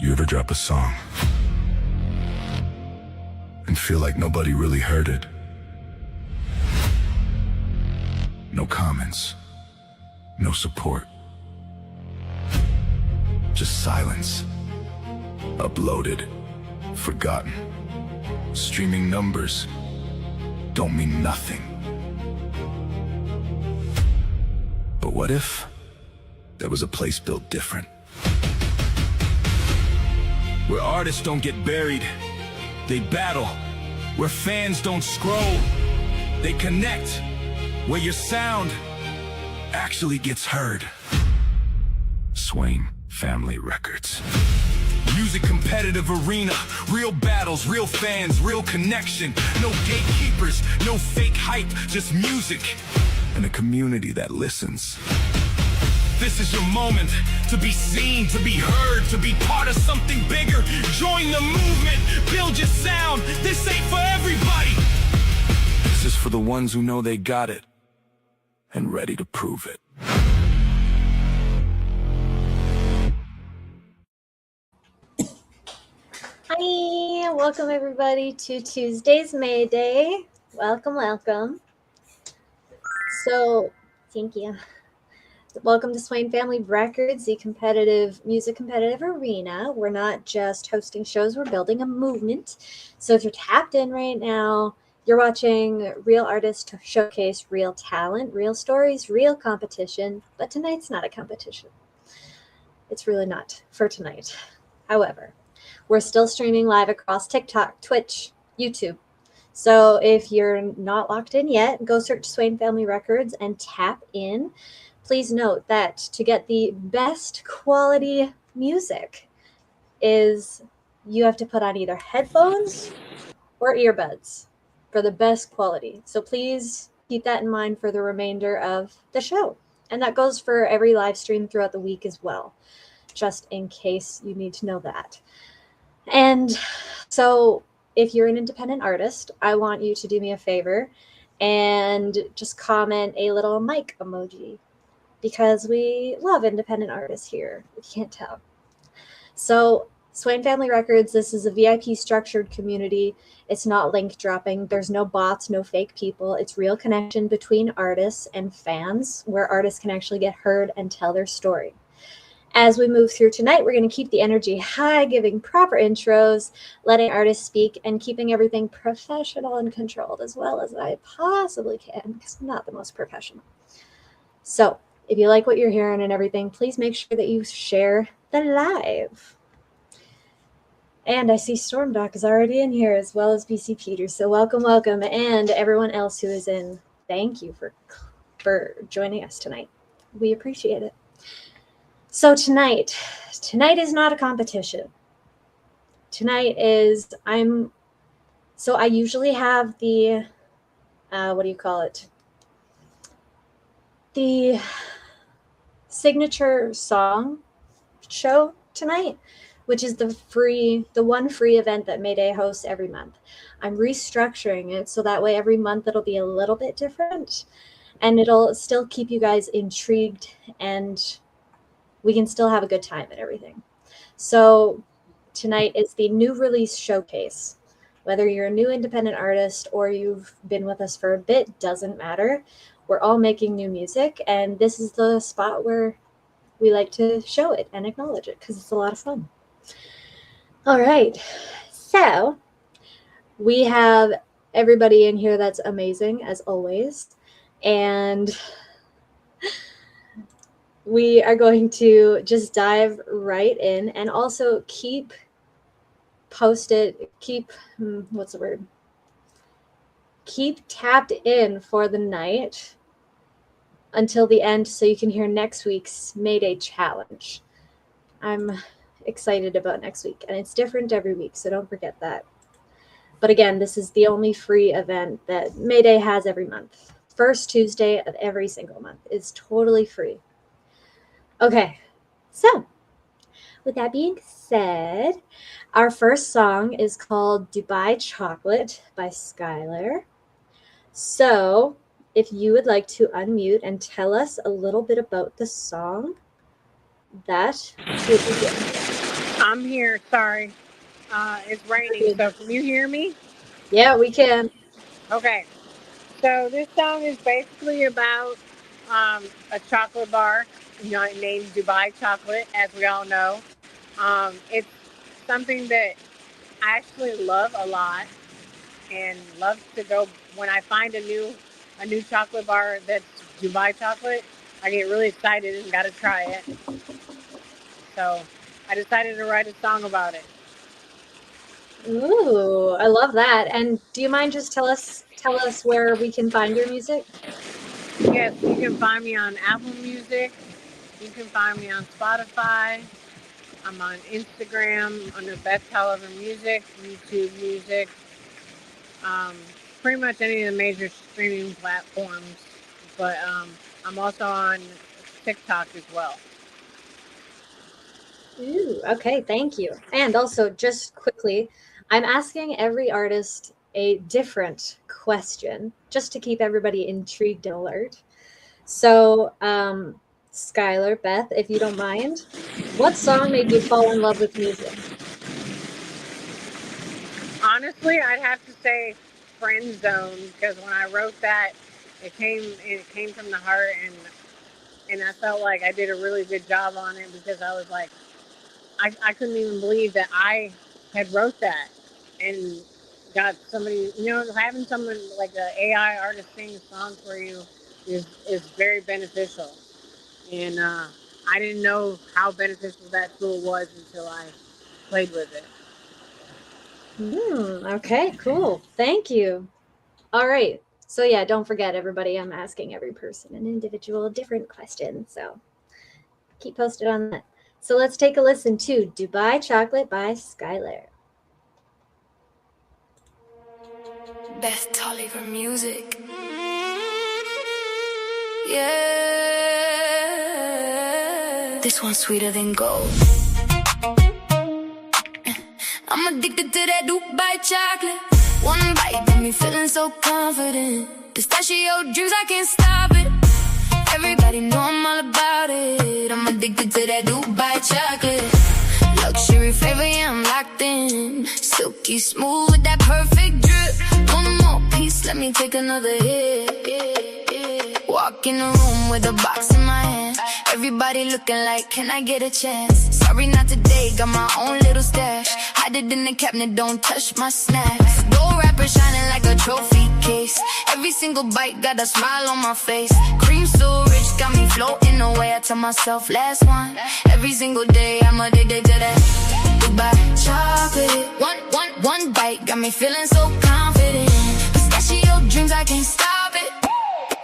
You ever drop a song and feel like nobody really heard it? No comments, no support, just silence. Uploaded, forgotten. Streaming numbers don't mean nothing. But what if there was a place built different? Where artists don't get buried, they battle. Where fans don't scroll, they connect. Where your sound actually gets heard. Swain Family Records. Music competitive arena, real battles, real fans, real connection. No gatekeepers, no fake hype, just music and a community that listens. This is your moment to be seen, to be heard, to be part of something bigger. Join the movement, build your sound. This ain't for everybody. This is for the ones who know they got it and ready to prove it. Hi, welcome everybody to Tuesday's May Day. Welcome, welcome. So, thank you. Welcome to Swain Family Records, the music competitive arena. We're not just hosting shows, we're building a movement. So if you're tapped in right now, you're watching real artists showcase real talent, real stories, real competition. But tonight's not a competition. It's really not for tonight. However, we're still streaming live across TikTok, Twitch, YouTube. So if you're not locked in yet, go search Swain Family Records and tap in. Please note that to get the best quality music is you have to put on either headphones or earbuds for the best quality. So please keep that in mind for the remainder of the show. And that goes for every live stream throughout the week as well, just in case you need to know that. And so if you're an independent artist, I want you to do me a favor and just comment a little mic emoji, because we love independent artists here, if you can't tell. So Swain Family Records, this is a VIP structured community. It's not link dropping. There's no bots, no fake people. It's real connection between artists and fans, where artists can actually get heard and tell their story. As we move through tonight, we're going to keep the energy high, giving proper intros, letting artists speak, and keeping everything professional and controlled as well as I possibly can, because I'm not the most professional. So if you like what you're hearing and everything, please make sure that you share the live. And I see Storm Doc is already in here, as well as BC Peters. So welcome, welcome. And everyone else who is in, thank you for joining us tonight. We appreciate it. So tonight is not a competition. Tonight is, I usually have the, the signature song show tonight, which is the one free event that Mayday hosts every month. I'm restructuring it so that way every month it'll be a little bit different, and it'll still keep you guys intrigued and we can still have a good time and everything. So tonight is the new release showcase. Whether you're a new independent artist or you've been with us for a bit, doesn't matter. We're all making new music, and this is the spot where we like to show it and acknowledge it because it's a lot of fun. All right, so we have everybody in here that's amazing as always, and we are going to just dive right in and also keep tapped in for the night until the end so you can hear next week's Mayday challenge. I'm excited about next week, and it's different every week, so don't forget that. But again, this is the only free event that Mayday has every month. First Tuesday of every single month is totally free. Okay, so with that being said, our first song is called Dubai Chocolate by Skylar. So if you would like to unmute and tell us a little bit about the song, that would be good. I'm here. Sorry. It's raining. So can you hear me? Yeah, we can. Okay. So this song is basically about a chocolate bar, named Dubai Chocolate, as we all know. It's something that I actually love a lot and love to go when I find a new chocolate bar that's Dubai chocolate. I get really excited and got to try it. So I decided to write a song about it. Ooh, I love that. And do you mind just tell us where we can find your music? Yes, you can find me on Apple Music. You can find me on Spotify. I'm on Instagram under Beth Tolliver Music, YouTube Music, um, pretty much any of the major streaming platforms. But I'm also on TikTok as well. Ooh, okay, thank you. And also, just quickly, I'm asking every artist a different question just to keep everybody intrigued and alert. So, Skylar, Beth, if you don't mind, what song made you fall in love with music? Honestly, I'd have to say Friend Zone because when I wrote that, it came from the heart, and I felt like I did a really good job on it because I was like, I couldn't even believe that I had wrote that and got somebody, having someone like an AI artist sing songs for you is very beneficial. And I didn't know how beneficial that tool was until I played with it. Okay, cool. Thank you. All right. So yeah, don't forget everybody, I'm asking every person an individual different question. So keep posted on that. So let's take a listen to Dubai Chocolate by Skylar. Beth Tolliver music. Yeah. This one's sweeter than gold. I'm addicted to that Dubai chocolate. One bite got me feeling so confident. Pistachio dreams, I can't stop it. Everybody know I'm all about it. I'm addicted to that Dubai chocolate. Luxury flavor, yeah, I'm locked in. Silky smooth with that perfect drip. One more piece, let me take another hit. Walk in the room with a box in my hand. Everybody looking like, can I get a chance? Sorry, not today, got my own little stash. Hide it in the cabinet, don't touch my snacks. Gold wrapper shining like a trophy case. Every single bite got a smile on my face. Cream so rich, got me floating away. I tell myself, last one. Every single day, I'm addicted to that Dubai chocolate. One bite, got me feeling so confident. Pistachio dreams, I can't stop it.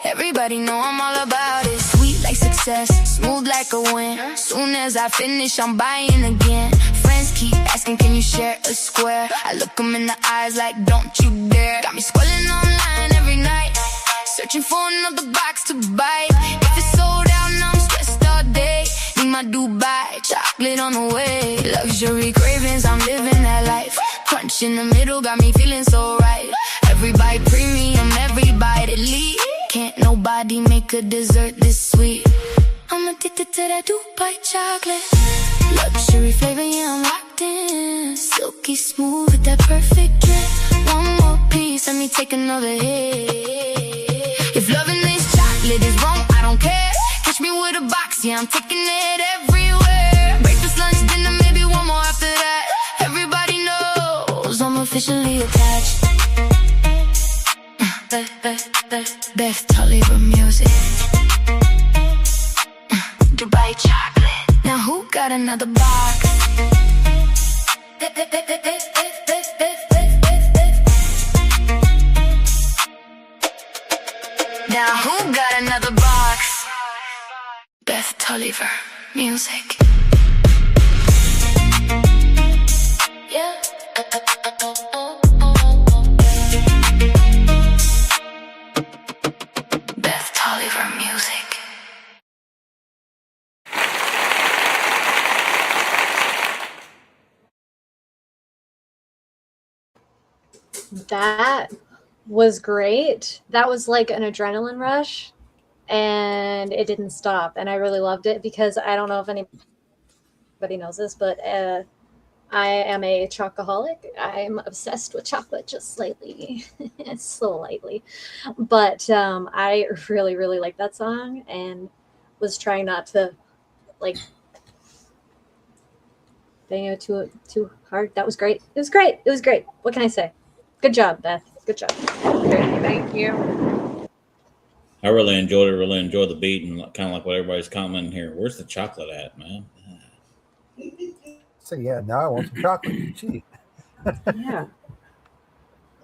Everybody know I'm all about it. Sweet like success, smooth like a win. Soon as I finish, I'm buying again. Friends keep asking, can you share a square? I look them in the eyes like, don't you dare. Got me scrolling online every night, searching for another box to bite. If it's sold out, now I'm stressed all day. Need my Dubai chocolate on the way. Luxury cravings, I'm living that life. Crunch in the middle, got me feeling so right. Every bite premium, every bite elite. Can't nobody make a dessert this sweet. I'm addicted to that Dubai chocolate. Luxury flavor, yeah, I'm locked in. Silky smooth with that perfect drip. One more piece, let me take another hit. If loving this chocolate is wrong, I don't care. Catch me with a box, yeah, I'm taking it everywhere. Breakfast, lunch, dinner, maybe one more after that. Everybody knows I'm officially attached. Beth Tolliver music. Dubai chocolate. Now who got another box? Now who got another box? Beth Tolliver music. Yeah. Beth Tolliver music. That was great. That was like an adrenaline rush, and it didn't stop. And I really loved it because I don't know if anybody knows this, but I am a chocoholic. I'm obsessed with chocolate just slightly, slightly. But I really, really like that song and was trying not to like bang it too hard. That was great. It was great. It was great. What can I say? Good job, Beth. Good job. Thank you. I really enjoyed it. Really enjoyed the beat and kind of like what everybody's commenting here. Where's the chocolate at, man? So yeah, now I want some chocolate. Gee, Yeah.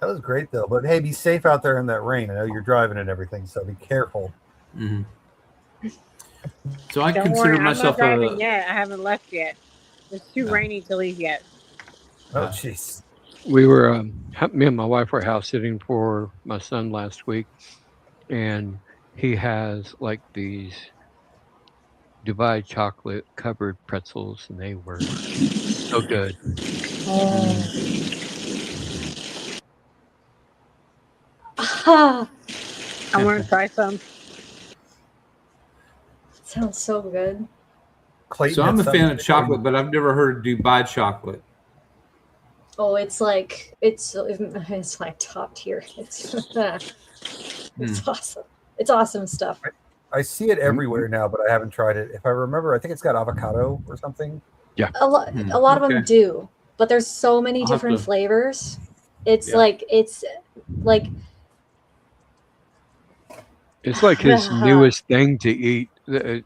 that was great though. But hey, be safe out there in that rain. I know you're driving and everything, so be careful. Mm-hmm. So I Don't consider worry, I'm myself not driving yet. I haven't left yet. It's too No. rainy to leave yet. Oh jeez. We were, me and my wife were house sitting for my son last week, and he has like these Dubai chocolate covered pretzels, and they were so good. Ah, I want to try some. sounds so good. Clayton So I'm a had fan something of to say. chocolate, but I've never heard of Dubai chocolate. Oh, it's like it's like top tier. It's awesome. It's awesome stuff. I see it everywhere now, but I haven't tried it. If I remember, I think it's got avocado or something. A lot of them Okay. do, but there's so many I'll have different to- flavors. It's Yeah. like It's like his newest thing to eat.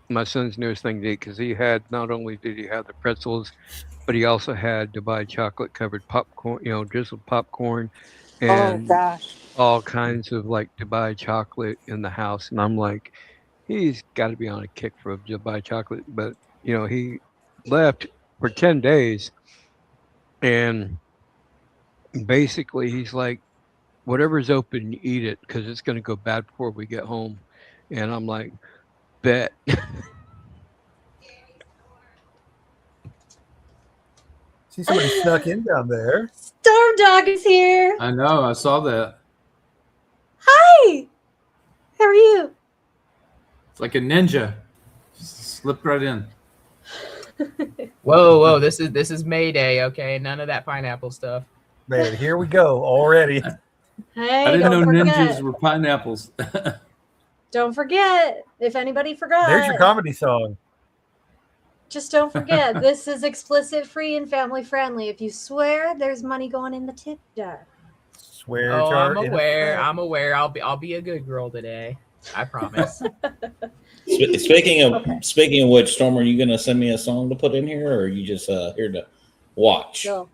My son's newest thing to eat, because he had, not only did he have the pretzels, but he also had Dubai chocolate covered popcorn, drizzled popcorn, and gosh. all kinds of like Dubai chocolate in the house. And I'm like, he's got to be on a kick for Dubai chocolate. But he left for 10 days, and basically he's like, whatever's open, eat it, because it's going to go bad before we get home. And I'm like, bet. See, somebody snuck in down there. Storm Dog is here. I know. I saw that. Hi. How are you? It's like a ninja. Just slipped right in. Whoa! This is Mayday, okay? None of that pineapple stuff. Man, here we go already. Hey, I didn't know don't forget. ninjas were pineapples. Don't forget. If anybody forgot, There's your comedy song. just don't forget. This is explicit free and family friendly. If you swear, there's money going in the tip jar. Swear Oh, jar I'm in aware. effect. I'm aware. I'll be a good girl today. I promise. Speaking of Okay. speaking of which, Storm, are you going to send me a song to put in here, or are you just here to watch? Go.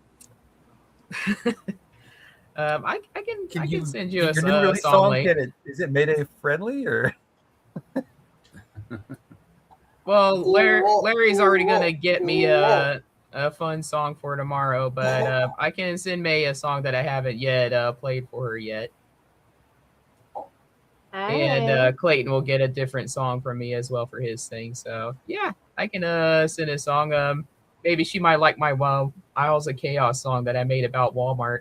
I can send you a your new release song link. Is it Mayday friendly or? Well, Larry's already gonna get me a fun song for tomorrow, but I can send May a song that I haven't yet played for her yet, and Clayton will get a different song from me as well for his thing. So yeah, I can send a song. Maybe she might like my Isles of Chaos song that I made about Walmart.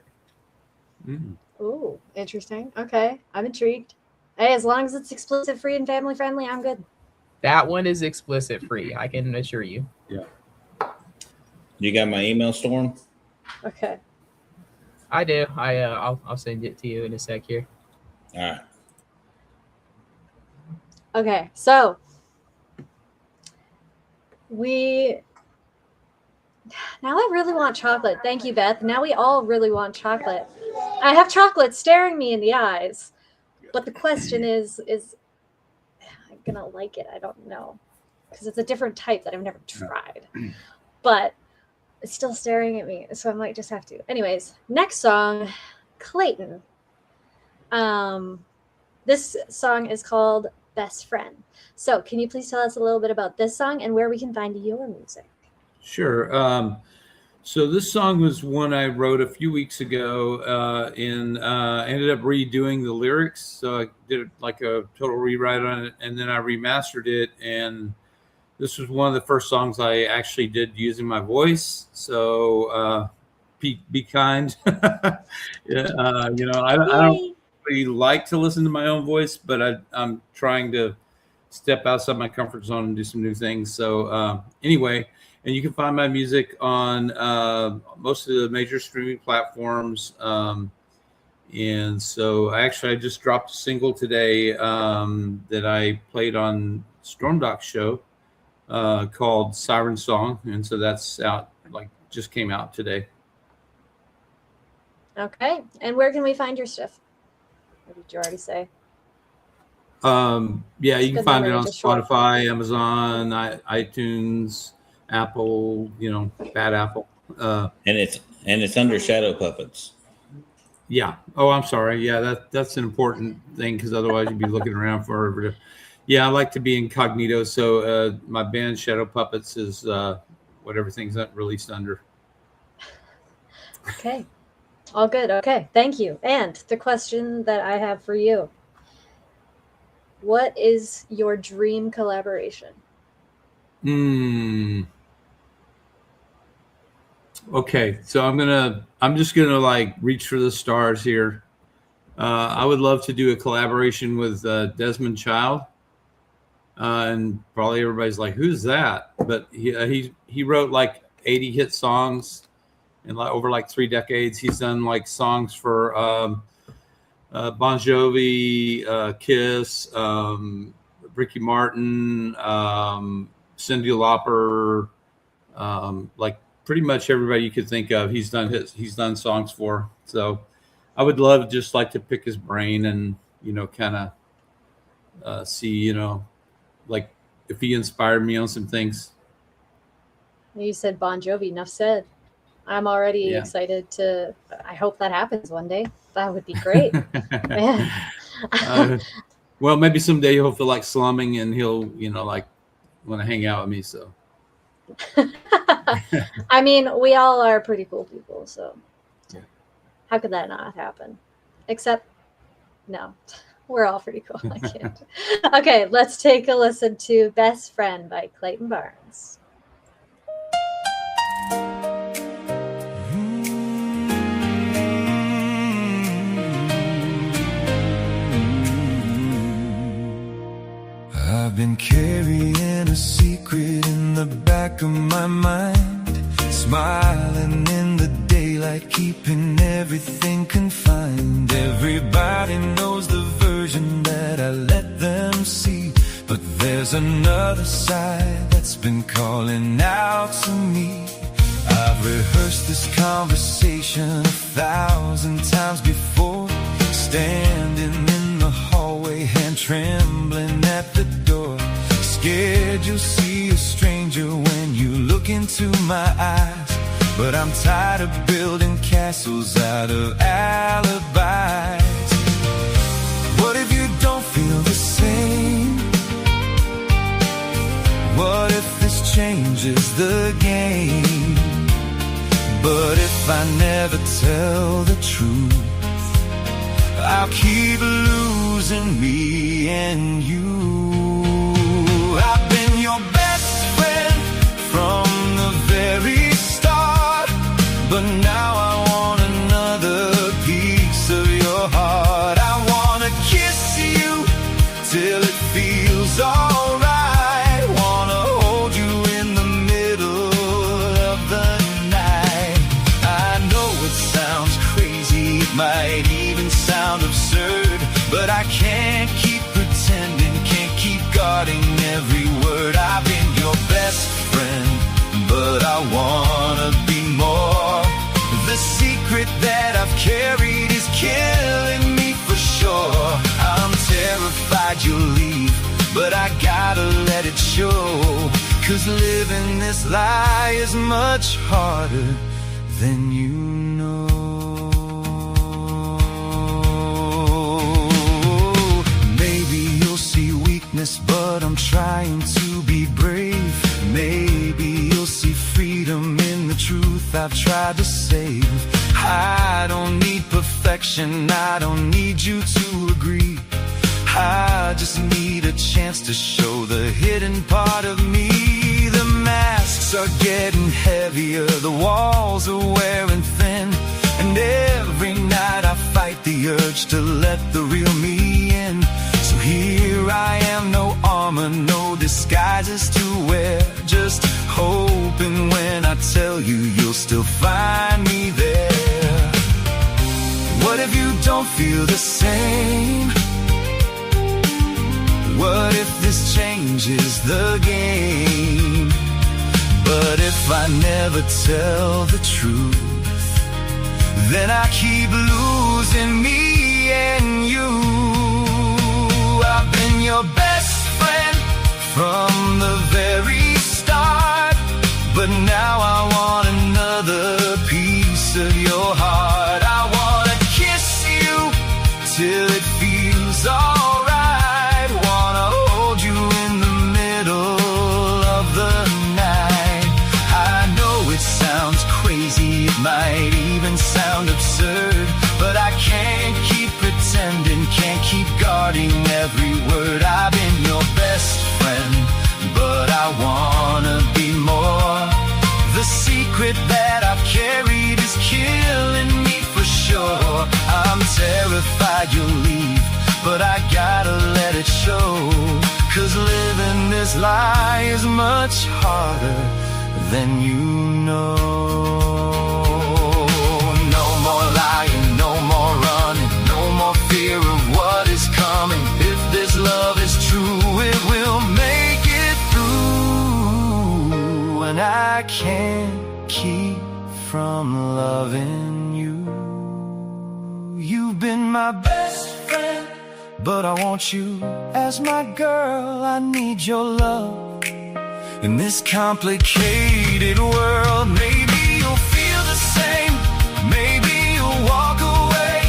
Ooh, interesting. Okay, I'm intrigued. Hey, as long as it's explicit free and family friendly, I'm good. That one is explicit free, I can assure you. You got my email, Storm? Okay. I do. I'll send it to you in a sec here. All right. Okay, so now I really want chocolate. Thank you, Beth. Now we all really want chocolate. I have chocolate staring me in the eyes, but the question is I'm gonna like it? I don't know, because it's a different type that I've never tried, but it's still staring at me, so I might just have to. Anyways, next song, Clayton. This song is called Best Friend. So can you please tell us a little bit about this song and where we can find your music? Sure. So this song was one I wrote a few weeks ago, and ended up redoing the lyrics. So I did like a total rewrite on it, and then I remastered it. And this was one of the first songs I actually did using my voice. So be kind. Yeah, I don't really like to listen to my own voice, but I'm trying to step outside my comfort zone and do some new things. So anyway. And you can find my music on most of the major streaming platforms. And so I just dropped a single today that I played on Storm Doc's show called Siren Song. And so that's out, just came out today. Okay. And where can we find your stuff? Or did you already say? Yeah, you can find it on Spotify, Spotify, Amazon, iTunes, Apple, Bad Apple. And it's under Shadow Puppets. Yeah. Oh, I'm sorry. Yeah, that's an important thing because otherwise you'd be looking around for. Yeah, I like to be incognito. So my band Shadow Puppets is what everything's released under. Okay. All good. Okay. Thank you. And the question that I have for you. What is your dream collaboration? Okay, so I'm just gonna reach for the stars here. I would love to do a collaboration with Desmond Child, and probably everybody's like, "Who's that?" But he wrote 80 hit songs in over 3 decades. He's done songs for Bon Jovi, Kiss, Ricky Martin, Cyndi Lauper, pretty much everybody you could think of. He's done songs for. So I would love just to pick his brain and kind of see if he inspired me on some things. You said Bon Jovi. Enough said. I'm already excited to. I hope that happens one day. That would be great. Well, maybe someday he'll feel like slumming and he'll want to hang out with me. So. I mean, we all are pretty cool people, so how could that not happen? Except, no, we're all pretty cool. I can't. Okay, let's take a listen to Best Friend by Clayton Barnes. I've been carrying a secret in the back of my mind, smiling in the daylight, keeping everything confined. Everybody knows the version that I let them see, but there's another side that's been calling out to me. I've rehearsed this conversation 1,000 times before, standing in the hallway, hand trembling at the door, scared you'll see a stranger when you look into my eyes. But I'm tired of building castles out of alibis. What if you don't feel the same? What if this changes the game? But if I never tell the truth, I'll keep losing me and you. I've been your best friend from the very start, but now I want another piece of your heart. I wanna kiss you till it feels alright. Wanna hold you in the middle of the night. I know it sounds crazy, it might even sound absurd, but I can't keep pretending, can't keep guarding every word. I've been your best friend, but I wanna be more. The secret that I've carried is killing me for sure. I'm terrified you'll leave, but I gotta let it show. 'Cause living this lie is much harder than you know. Maybe you'll see weakness, but I'm trying to be brave. Maybe you'll see freedom in the truth I've tried to save. I don't need perfection, I don't need you to agree. I just need a chance to show the hidden part of me. The masks are getting heavier, the walls are wearing thin, and every night I fight the urge to let the real me in. So here I am, no armor, no disguises to wear, just hoping when I tell you you'll still find me there. What if you don't feel the same? What if this changes the game? But if I never tell the truth, then I keep losing me and you. I've been your best friend from the very start, but now I want another piece of your heart. I wanna kiss you till it feels alright. Wanna hold you in the middle of the night. I know it sounds crazy, it might even sound absurd, but I can't keep pretending, can't keep guarding every word. I've been your best friend, but I wanna be more. The secret that I've carried is killing me for sure. I'm terrified you'll leave, but I gotta let it show. 'Cause living this lie is much harder than you know. No more lying, no more running, no more fear of what is coming. If this love is true, it will make it through. And I can't keep from loving you. You've been my best friend, but I want you as my girl. I need your love in this complicated world. Maybe you'll feel the same, maybe you'll walk away,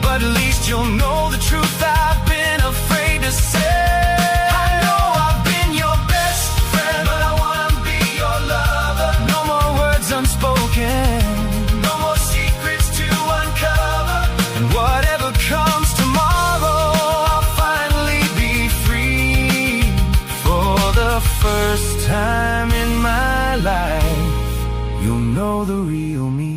but at least you'll know the truth I've been afraid to say. I know I've been your best friend, but I wanna be your lover. No more words unspoken, no more secrets to uncover. And whatever comes tomorrow, I'll finally be free. For the first time in my life, you'll know the real me.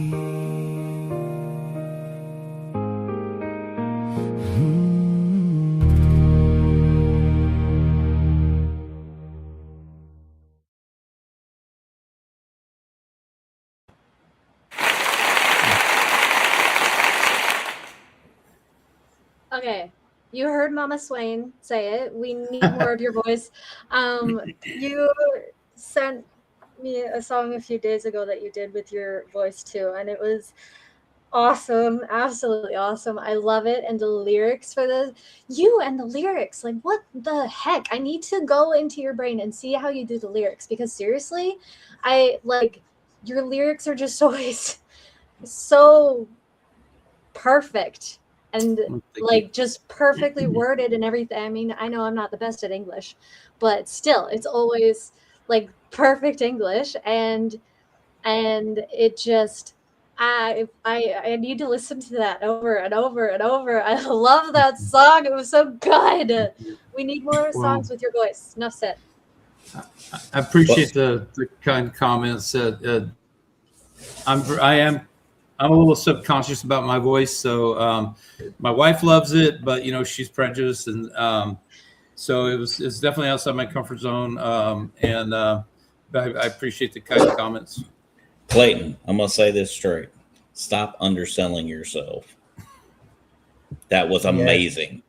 Okay, you heard Mama Swain say it. We need more of your voice. You sent me a song a few days ago that you did with your voice too, and it was awesome, absolutely awesome. I love it. And the lyrics for you and the lyrics, like what the heck? I need to go into your brain and see how you do the lyrics, because seriously, I like your lyrics are just always so perfect and like just perfectly worded and everything. I mean, I know I'm not the best at English, but still it's always like perfect English, and it just I need to listen to that over and over and over. I love that song. It was so good. We need more songs with your voice. Enough said. I appreciate the kind comments. I'm a little subconscious about my voice, so my wife loves it, but you know she's prejudiced, and so it's definitely outside my comfort zone. And I appreciate the kind comments. Clayton, I'm gonna say this straight. Stop underselling yourself. That was amazing,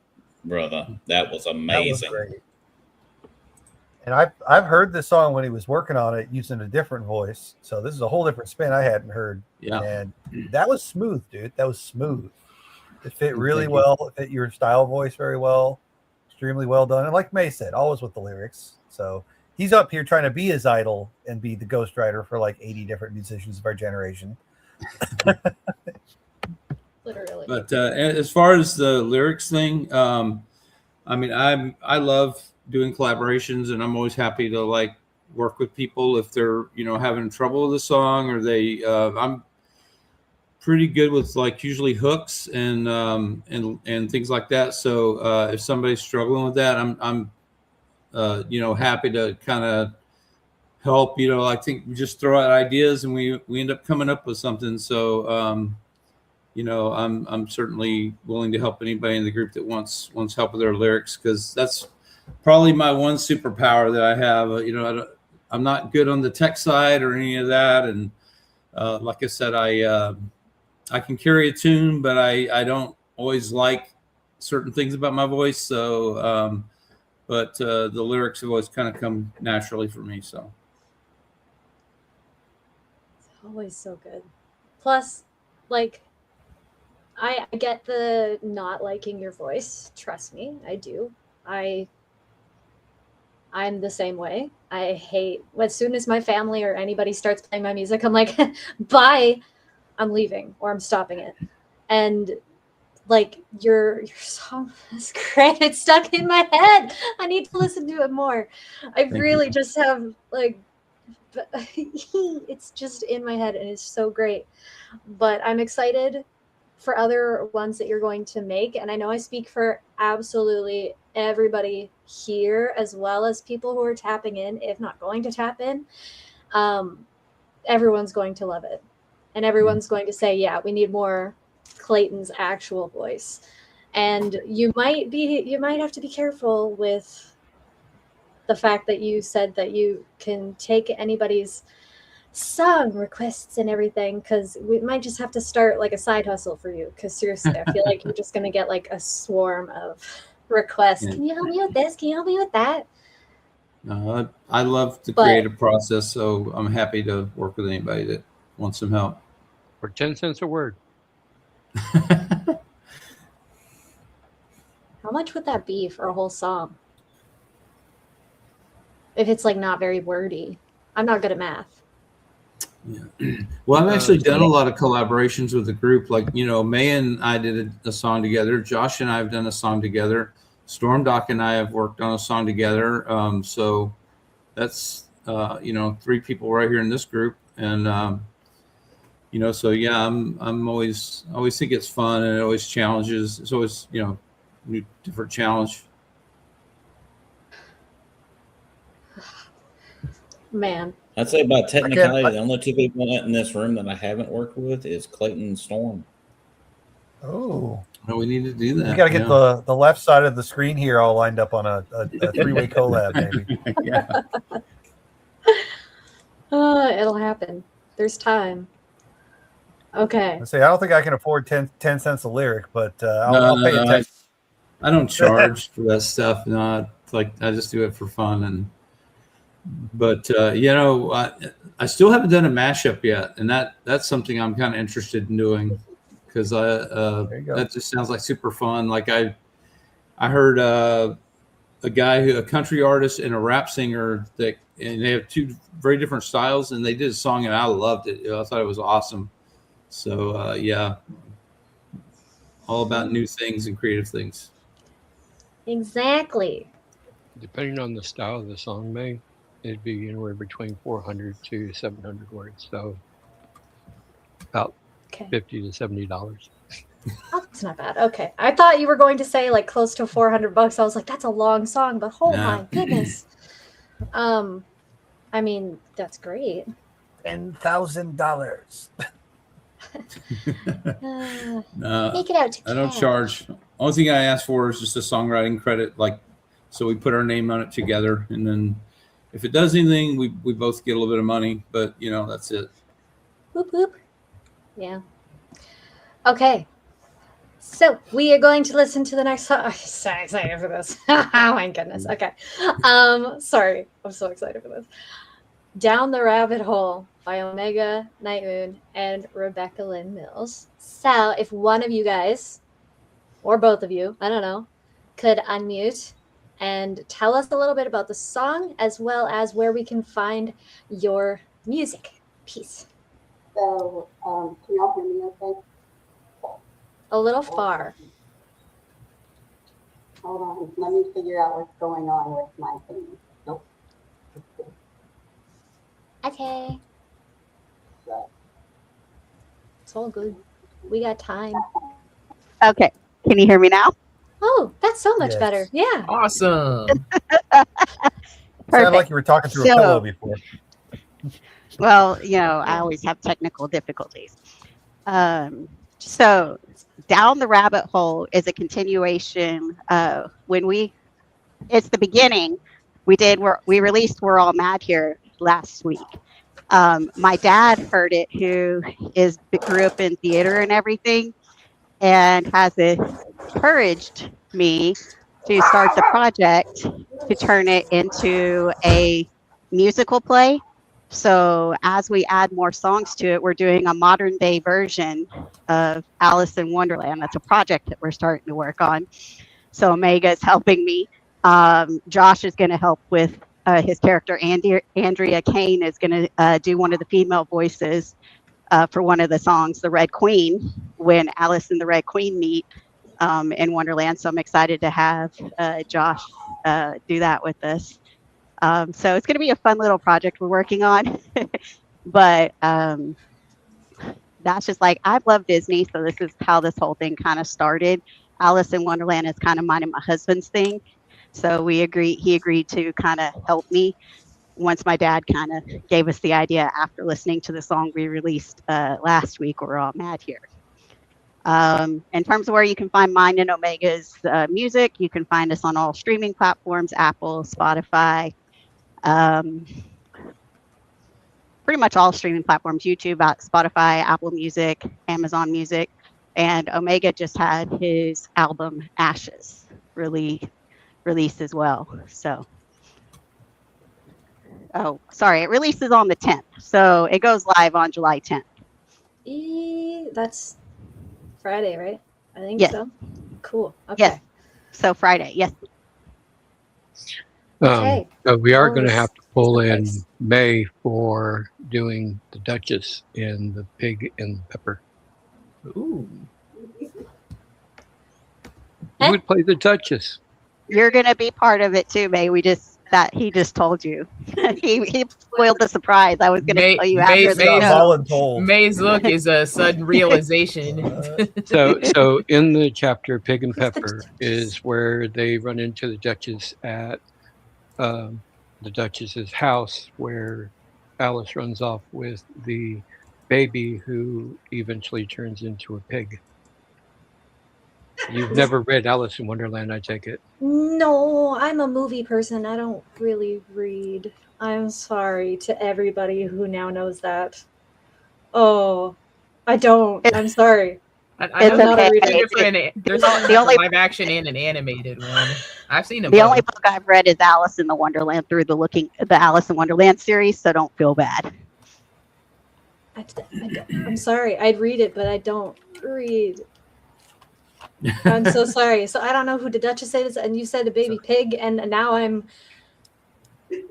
brother. That was amazing. That was great. And I've heard this song when he was working on it using a different voice. So this is a whole different spin I hadn't heard. Yeah. And that was smooth, dude. That was smooth. It fit really well. It fit your style voice very well. Extremely well done. And like May said, always with the lyrics. So he's up here trying to be his idol and be the ghostwriter for like 80 different musicians of our generation. Literally. But as far as the lyrics thing, I mean, I love doing collaborations, and I'm always happy to like work with people if they're having trouble with a song, or they I'm pretty good with like usually hooks and things like that. So if somebody's struggling with that, I'm happy to kind of help. I think we just throw out ideas and we end up coming up with something. So I'm certainly willing to help anybody in the group that wants help with their lyrics, because that's probably my one superpower that I have. I'm not good on the tech side or any of that. And like I said, I can carry a tune, but I don't always like certain things about my voice. So, but the lyrics have always kind of come naturally for me. So It's always so good. Plus, like, I get the not liking your voice. Trust me, I do. I'm the same way. I hate as soon as my family or anybody starts playing my music, I'm like, bye, I'm leaving or I'm stopping it. And like your song is great. It's stuck in my head. I need to listen to it more. I really just have like it's just in my head and it's so great. But I'm excited for other ones that you're going to make. And I know I speak for absolutely everybody here, as well as people who are tapping in, if not going to tap in. Everyone's going to love it. And everyone's going to say, yeah, we need more Clayton's actual voice. And you might have to be careful with the fact that you said that you can take anybody's song requests and everything, because we might just have to start like a side hustle for you, because seriously I feel like you're just going to get like a swarm of requests. Can you help me with this? Can you help me with that? I love the creative process, so I'm happy to work with anybody that wants some help. For 10 cents a word. How much would that be for a whole song? If it's like not very wordy. I'm not good at math. Yeah. Well, I've actually done a lot of collaborations with the group. Like, you know, May and I did a song together. Josh and I have done a song together. Storm Doc and I have worked on a song together. So that's, you know, 3 people right here in this group. And, you know, so yeah, I'm always think it's fun and it always challenges. It's always, you know, new, different challenge. Man. I'd say by technicality, the only 2 people in this room that I haven't worked with is Clayton and Storm. Oh, no, we need to do that. We got to get the left side of the screen here all lined up on a 3-way collab, maybe. Yeah. It'll happen. There's time. Okay. I say I don't think I can afford 10 cents a lyric, but I'll pay attention. I don't charge for that stuff. No, it's like I just do it for fun. But you know, I still haven't done a mashup yet, and that's something I'm kind of interested in doing, because that just sounds like super fun. Like I heard a country artist and a rap singer and they have 2 very different styles, and they did a song and I loved it. I thought it was awesome. So yeah, all about new things and creative things. Exactly. Depending on the style of the song, May, it'd be anywhere between 400 to 700 words. So about $50 to $70. Oh, that's not bad. Okay. I thought you were going to say like close to $400. I was like, that's a long song, but my goodness. I mean, that's great. $10,000. No, make it out to I don't charge. Only thing I ask for is just a songwriting credit, like, so we put our name on it together, and then if it does anything, we both get a little bit of money, but you know, that's it. Whoop whoop. Yeah. Okay. So we are going to listen to the next song. I'm so excited for this. Oh my goodness. Okay. Sorry. I'm so excited for this. Down the Rabbit Hole by Omega, Night Moon, and Rebecca Lynn Mills. So if one of you guys, or both of you, I don't know, could unmute and tell us a little bit about the song, as well as where we can find your music. Peace. So, can y'all hear me okay? A little far. Hold on. Let me figure out what's going on with my thing. Nope. Okay. It's all good. We got time. Okay. Can you hear me now? Oh, that's so much better. Yeah. Awesome. Sounded like you were talking through a pillow before. Well, you know, I always have technical difficulties. So Down the Rabbit Hole is a continuation. It's the beginning. We released We're All Mad Here last week. My dad heard it, who grew up in theater and everything, and has encouraged me to start the project to turn it into a musical play. So as we add more songs to it, we're doing a modern day version of Alice in Wonderland. That's a project that we're starting to work on. So Omega is helping me. Josh is going to help with his character. Andrea Kane is going to do one of the female voices for one of the songs, The Red Queen, when Alice and the Red Queen meet in Wonderland. So I'm excited to have Josh do that with us. So it's going to be a fun little project we're working on. But that's just like, I love Disney. So this is how this whole thing kind of started. Alice in Wonderland is kind of mine and my husband's thing. So he agreed to kind of help me once my dad kind of gave us the idea after listening to the song we released last week, We're All Mad Here. In terms of where you can find mine and Omega's music, you can find us on all streaming platforms, Apple, Spotify, pretty much all streaming platforms, YouTube, Spotify, Apple Music, Amazon Music. And Omega just had his album Ashes released as well. So, oh, sorry, it releases on the 10th. So it goes live on July 10th. That's Friday, right? I think Yes. so. Cool. Okay. Yes. So Friday, yes. Okay. So we are going to Always have to pull in nice. May for doing the Duchess in the Pig and Pepper. Ooh. You would play the Duchess. You're gonna be part of it too, May. He just told you. he spoiled the surprise. I was gonna tell you after the Got show. voluntold. May's look is a sudden realization. So in the chapter Pig and Pepper is where they run into the Duchess at the Duchess's house, where Alice runs off with the baby who eventually turns into a pig. You've never read Alice in Wonderland, I take it. No, I'm a movie person. I don't really read. I'm sorry to everybody who now knows that. Oh, I don't. I'm sorry. I It's know okay. there's The only- a live action and an animated one. I've seen them. The both. only book I've read is Alice in the Wonderland through the Alice in Wonderland series, so don't feel bad. I'm sorry. I'd read it, but I don't read. I'm so sorry. So I don't know who the Duchess is, and you said a baby pig, and now I'm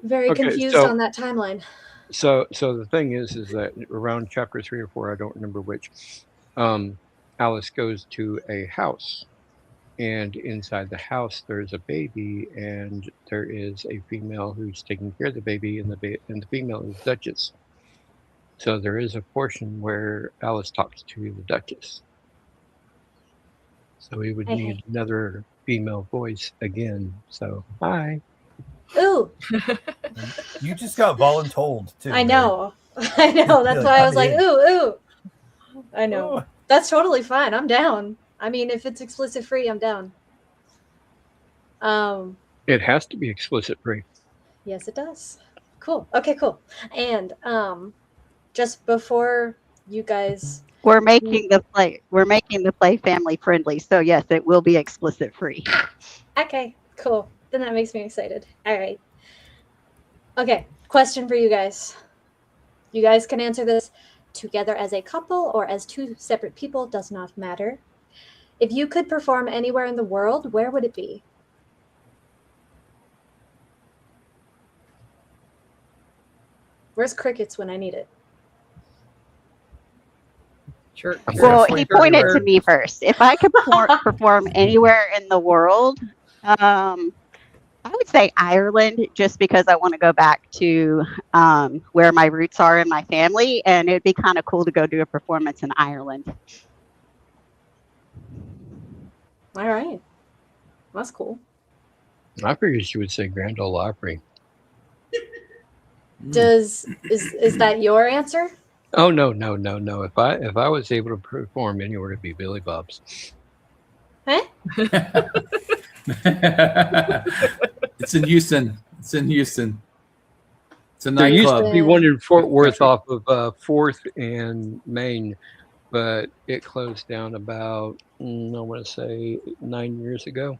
very Okay, confused so- on that timeline. So the thing is that around chapter 3 or 4, I don't remember which, Alice goes to a house, and inside the house there's a baby, and there is a female who's taking care of the baby, and the female is Duchess. So there is a portion where Alice talks to the Duchess. So we would need another female voice again. So hi. Ooh, You just got voluntold too. I know. I know. That's why I was like, ooh. I know. Oh. That's totally fine. I'm down. I mean, if it's explicit free, I'm down. It has to be explicit free. Yes, it does. Cool. Okay, cool. And just before you guys, We're making the play family friendly, so yes, it will be explicit free. okay, cool. Then that makes me excited. All right. Okay, question for you guys. You guys can answer this together as a couple or as two separate people, does not matter. If you could perform anywhere in the world, where would it be? Where's crickets when I need it? Sure. Well, he pointed to me first. If I could perform anywhere in the world, I would say Ireland, just because I want to go back to where my roots are in my family, and it'd be kind of cool to go do a performance in Ireland. All right. That's cool. I figured she would say Grand Ole Opry. Is that your answer? Oh no. If I was able to perform anywhere, it'd be Billy Bob's. Huh? It's in Houston. It's It's a There used nightclub. to be one in Fort Worth off of 4th and Main, but it closed down about, I want to say 9 years ago.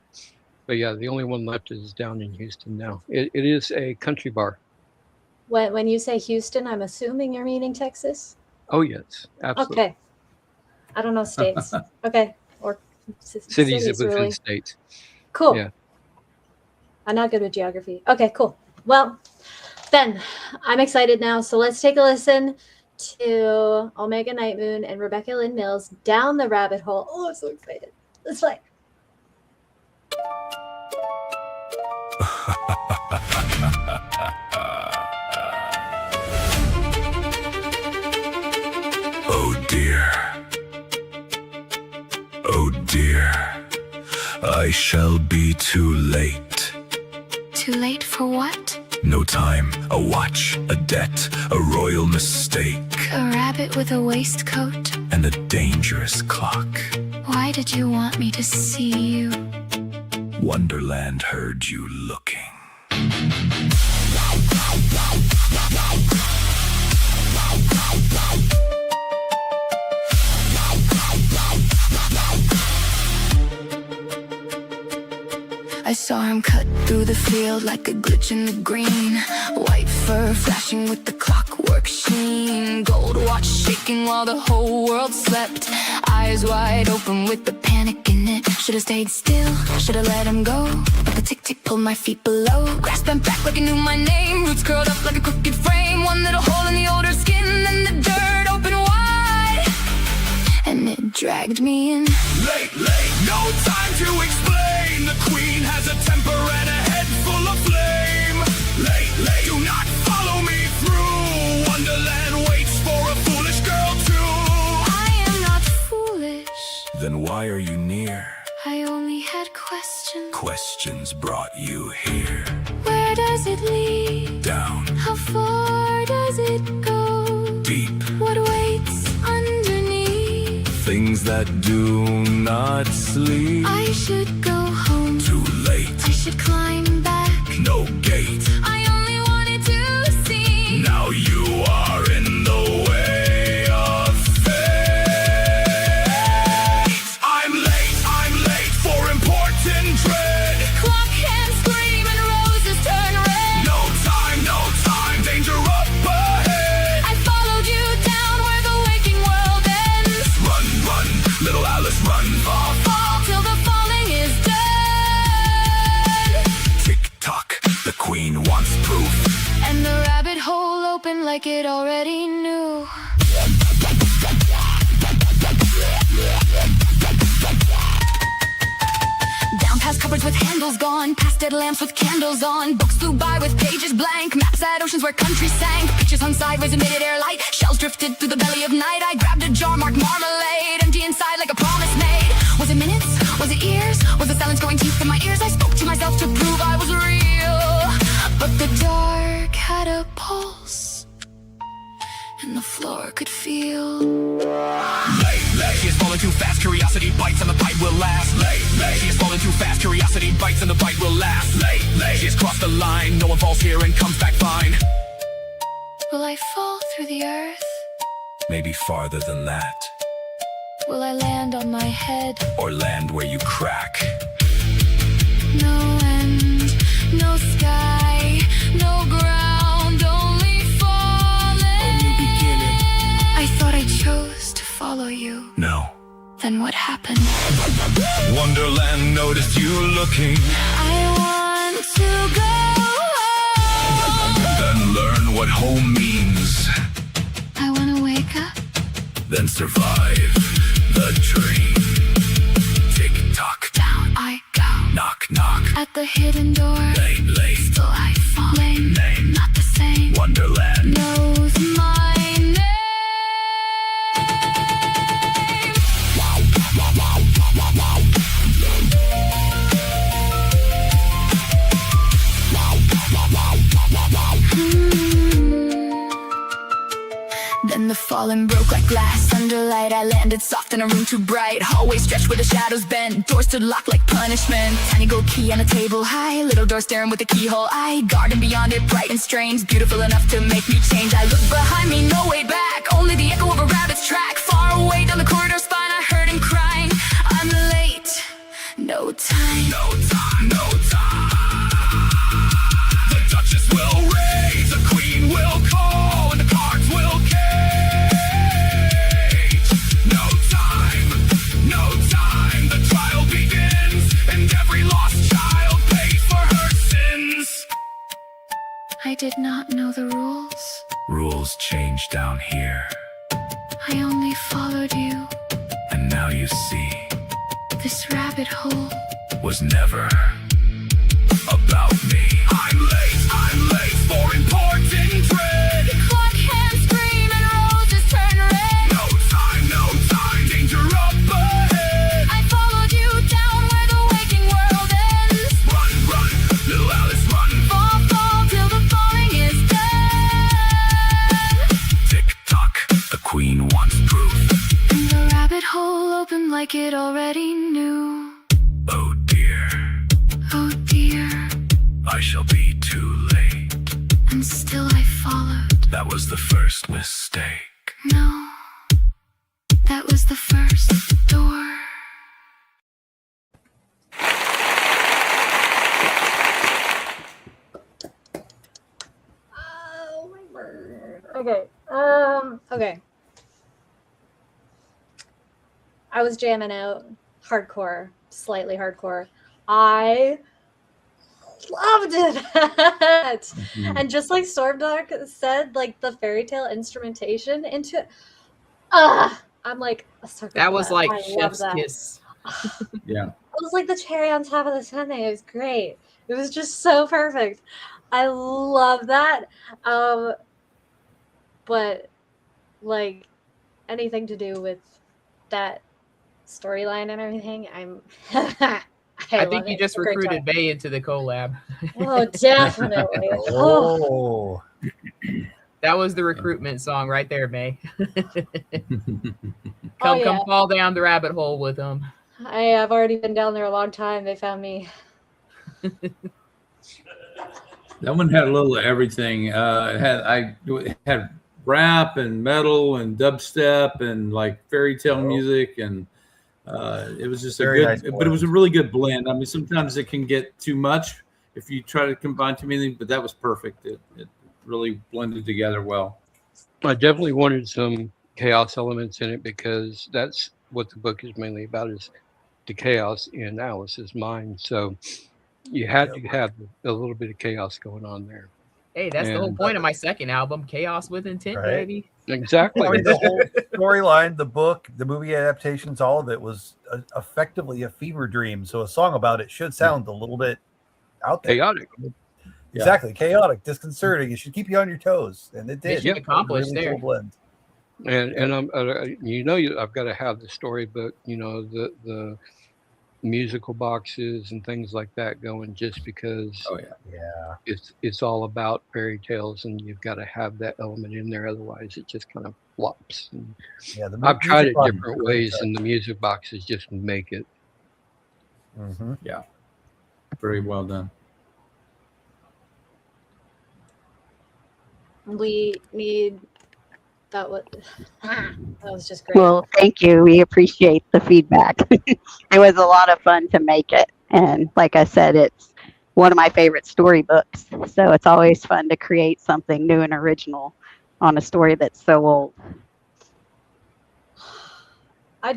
But yeah, the only one left is down in Houston now. It is a country bar. When you say Houston, I'm assuming you're meaning Texas? Oh, yes, absolutely. Okay. I don't know states. Okay. Or Cities within really. states. Cool. Yeah. I'm not good with geography. Okay, cool. Well, then I'm excited now. So let's take a listen to Omega Night Moon and Rebecca Lynn Mills, Down the Rabbit Hole. Oh, I'm so excited. Let's play. Oh dear. Oh dear. I shall be too late. Too late for what? No time, a watch, a debt, a royal mistake, A rabbit with a waistcoat? and a dangerous clock. Why did you want me to see you? Wonderland heard you looking. I saw him cut through the field like a glitch in the green. White fur flashing with the clockwork sheen. Gold watch shaking while the whole world slept. Eyes wide open with the panic in it. Should've stayed still, should've let him go. But the tick-tick pulled my feet below. Grasped them back like he knew my name. Roots curled up like a crooked frame. One little hole in the older skin, and the dirt open wide. And it dragged me in. Late, no time to explain. The queen has a temper and a head full of flame. Late, do not follow me through. Wonderland waits for a foolish girl too. I am not foolish. Then why are you near? I only had questions. Questions brought you here. Where does it lead? Down, How far does it go? deep, What waits underneath? things that do not sleep. I should go home. Too late, I should climb back. no gate. I only wanted to see. Now you are in the way of fate. I'm late for important dread. Clock hands scream and roses turn red. No time, danger up ahead. I followed you down where the waking world ends. Run, little Alice, run. Fall till the falling is done. Tick tock, the queen wants proof. And the rabbit hole opened like it already knew. Down past cupboards with handles gone, past dead lamps with candles on. Books flew by with pages blank, maps at oceans where country sank. Pictures hung sideways emitted air light, shells drifted through the belly of night. I grabbed a jar marked marmalade, empty inside like a promise made. Was it minutes? Was it years? Was the silence growing teeth in my ears? I spoke to myself to prove I was real. But the dark had a pulse, and the floor could feel. Late, she is falling too fast. Curiosity bites and the bite will last. Late, she is falling too fast. Curiosity bites and the bite will last. Late, she has crossed the line. No one falls here and comes back fine. Will I fall through the earth? Maybe farther than that. Will I land on my head? Or land where you crack. No end, no sky, no ground, only falling. Only beginning. I thought I chose to follow you. No. Then what happened? Wonderland noticed you looking. I want to go home. Then learn what home means. I want to wake up. Then survive the dream. Tick tock, Down I go. knock knock. At the hidden door. Late, Still I fall. name Not the same. Wonderland. Knows my name. Then the falling broke like glass under light. I landed soft in a room too bright. Hallway stretched where the shadows bent. Doors stood locked like punishment. Tiny gold key on a table high. Little door staring with a keyhole eye. Garden beyond it, bright and strange. Beautiful enough to make me change. I look behind me, no way back. Only the echo of a rabbit's track. Far away down the corridor spine, I heard him crying. I'm late. No time. No time, no time. The Duchess will raise, the Queen will call, and the cards will cage. No time, no time. The trial begins, and every lost child pays for her sins. I did not know the rules. Rules change down here, I only followed you. and now you see, This rabbit hole. was never about me. I'm late for important dread. Clock hands scream and roses turn red. No time, danger up ahead. I followed you down where the waking world ends. Run, little Alice, run. Fall till the falling is done. Tick tock, the Queen wants proof. And the rabbit hole opened like it already knew. Oh dear, Oh dear, I shall be too late. and still I followed. That was the first mistake. No, that was the first door. Oh my word. Okay. Okay. I was jamming out hardcore, slightly hardcore. I loved it. And just like Storm Dog said, like the fairy tale instrumentation into it. I'm like a sucker That for was like I love chef's that. kiss. Yeah. It was like the cherry on top of the sundae. It was great. It was just so perfect. I love that. But like anything to do with that storyline and everything, I I love think you it. just It's a great recruited time. May into the collab. Oh, definitely. Oh, Oh, That was the recruitment song right there, May. Oh, yeah. Come fall down the rabbit hole with them. I have already been down there a long time. They found me. That one had a little of everything. It had rap and metal and dubstep and like fairy tale music, and it was just Very a nice good, but blend. it was a really good blend. I mean, sometimes it can get too much if you try to combine too many, but that was perfect. It really blended together well. I definitely wanted some chaos elements in it because that's what the book is mainly about, is the chaos in Alice's mind. So you had to have a little bit of chaos going on there. Hey, that's the whole And- point of my second album, Chaos with Intent, Right. baby. Exactly. I mean, the whole storyline, the book, the movie adaptations, all of it was effectively a fever dream. So a song about it should sound a little bit out there. Chaotic. Exactly. Chaotic, disconcerting. It should keep you on your toes. And it did. Mission accomplished Really there. cool blend. And I'm I've got to have the storybook, the musical boxes and things like that going, just because Oh yeah. Yeah. it's all about fairy tales, and you've got to have that element in there, otherwise it just kind of flops. And Yeah. The I've tried it music box is different really ways, good. and the music boxes just make it. Mhm. Very well done. We need that. That was just great. Well, thank you. We appreciate the feedback. It was a lot of fun to make it. And like I said, it's one of my favorite storybooks. So it's always fun to create something new and original on a story that's so old. I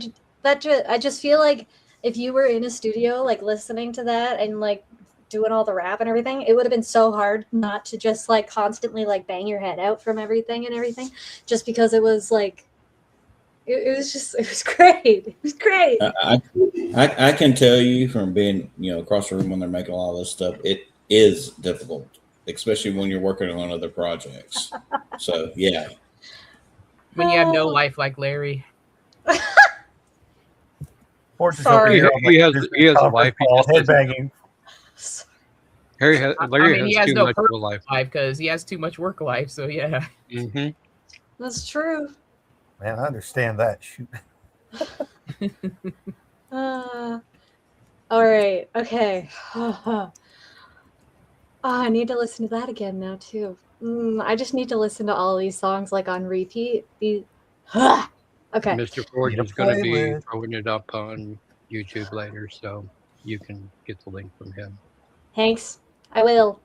just feel like if you were in a studio, like listening to that and like doing all the rap and everything, it would have been so hard not to just like constantly like bang your head out from everything, just because it was like, it was great. It was great. I can tell you from being across the room when they're making a lot of this stuff, it is difficult, especially when you're working on other projects. So yeah, When you have no life like Larry. Fortune's Sorry. over here on, like, He has a conference life. He call, just doesn't- headbanging. Larry he has has too no much of a life. life because he has too much work life. So yeah. Mm-hmm. That's true. Man, I understand that. Shoot. All right. Okay. I need to listen to that again now too. I just need to listen to all these songs like on repeat. Okay. Mr. Ford Need a is going to be playlist. throwing it up on YouTube later, so you can get the link from him. Thanks. I will.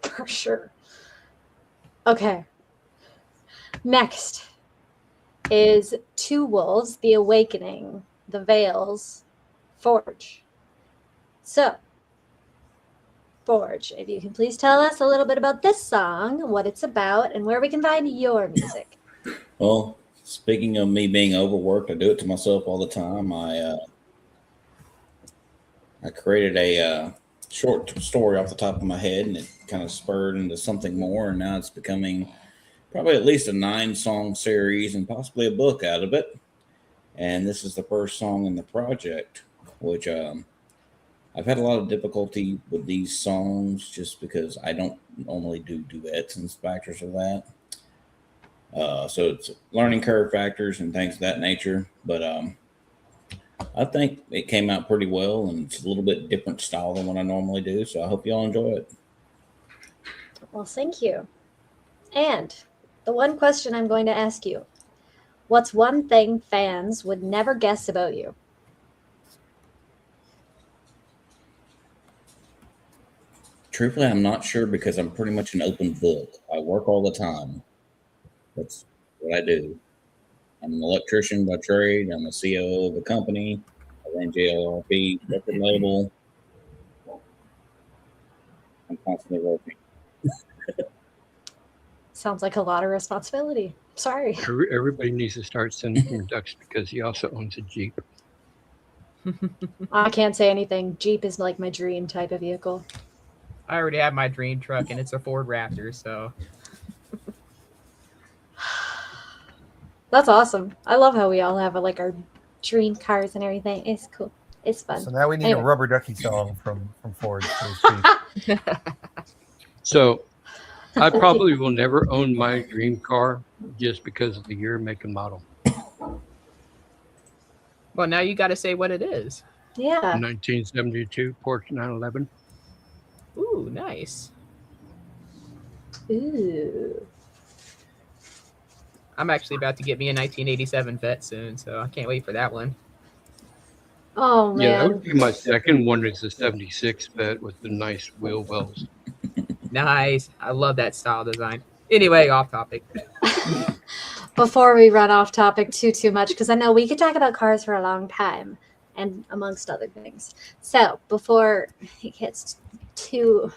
For sure. Okay. Next is Two Wolves, The Awakening, The Veils, Forge. So, Forge, if you can please tell us a little bit about this song, what it's about, and where we can find your music. Well, speaking of me being overworked, I do it to myself all the time. I created a short story off the top of my head, and it kind of spurred into something more, and now it's becoming probably at least a 9-song series and possibly a book out of it. And this is the first song in the project, which I've had a lot of difficulty with these songs just because I don't normally do duets and factors of that. So it's learning curve factors and things of that nature. But I think it came out pretty well, and it's a little bit different style than what I normally do. So I hope y'all enjoy it. Well, thank you. And the one question I'm going to ask you, what's one thing fans would never guess about you? Truthfully, I'm not sure because I'm pretty much an open book. I work all the time. That's what I do. I'm an electrician by trade. I'm a COO of a company. I run JLRP, record label. I'm constantly working. Sounds like a lot of responsibility. Sorry. Everybody needs to start sending him ducks because he also owns a Jeep. I can't say anything. Jeep is like my dream type of vehicle. I already have my dream truck, and it's a Ford Raptor, so. That's awesome. I love how we all have like our dream cars and everything. It's cool. It's fun. So now we need Anyway. a Rubber Ducky song from Ford. So I probably will never own my dream car just because of the year, make, and model. Well, now you got to say what it is. Yeah. 1972 Porsche 911. Ooh, nice. Ooh. I'm actually about to get me a 1987 Vet soon, so I can't wait for that one. Oh man. Yeah, that would be my second one. Is the 76 Vet with the nice wheel wells. Nice. I love that style design. Anyway, off topic. Before we run off topic too much, because I know we could talk about cars for a long time, and amongst other things. So before it gets too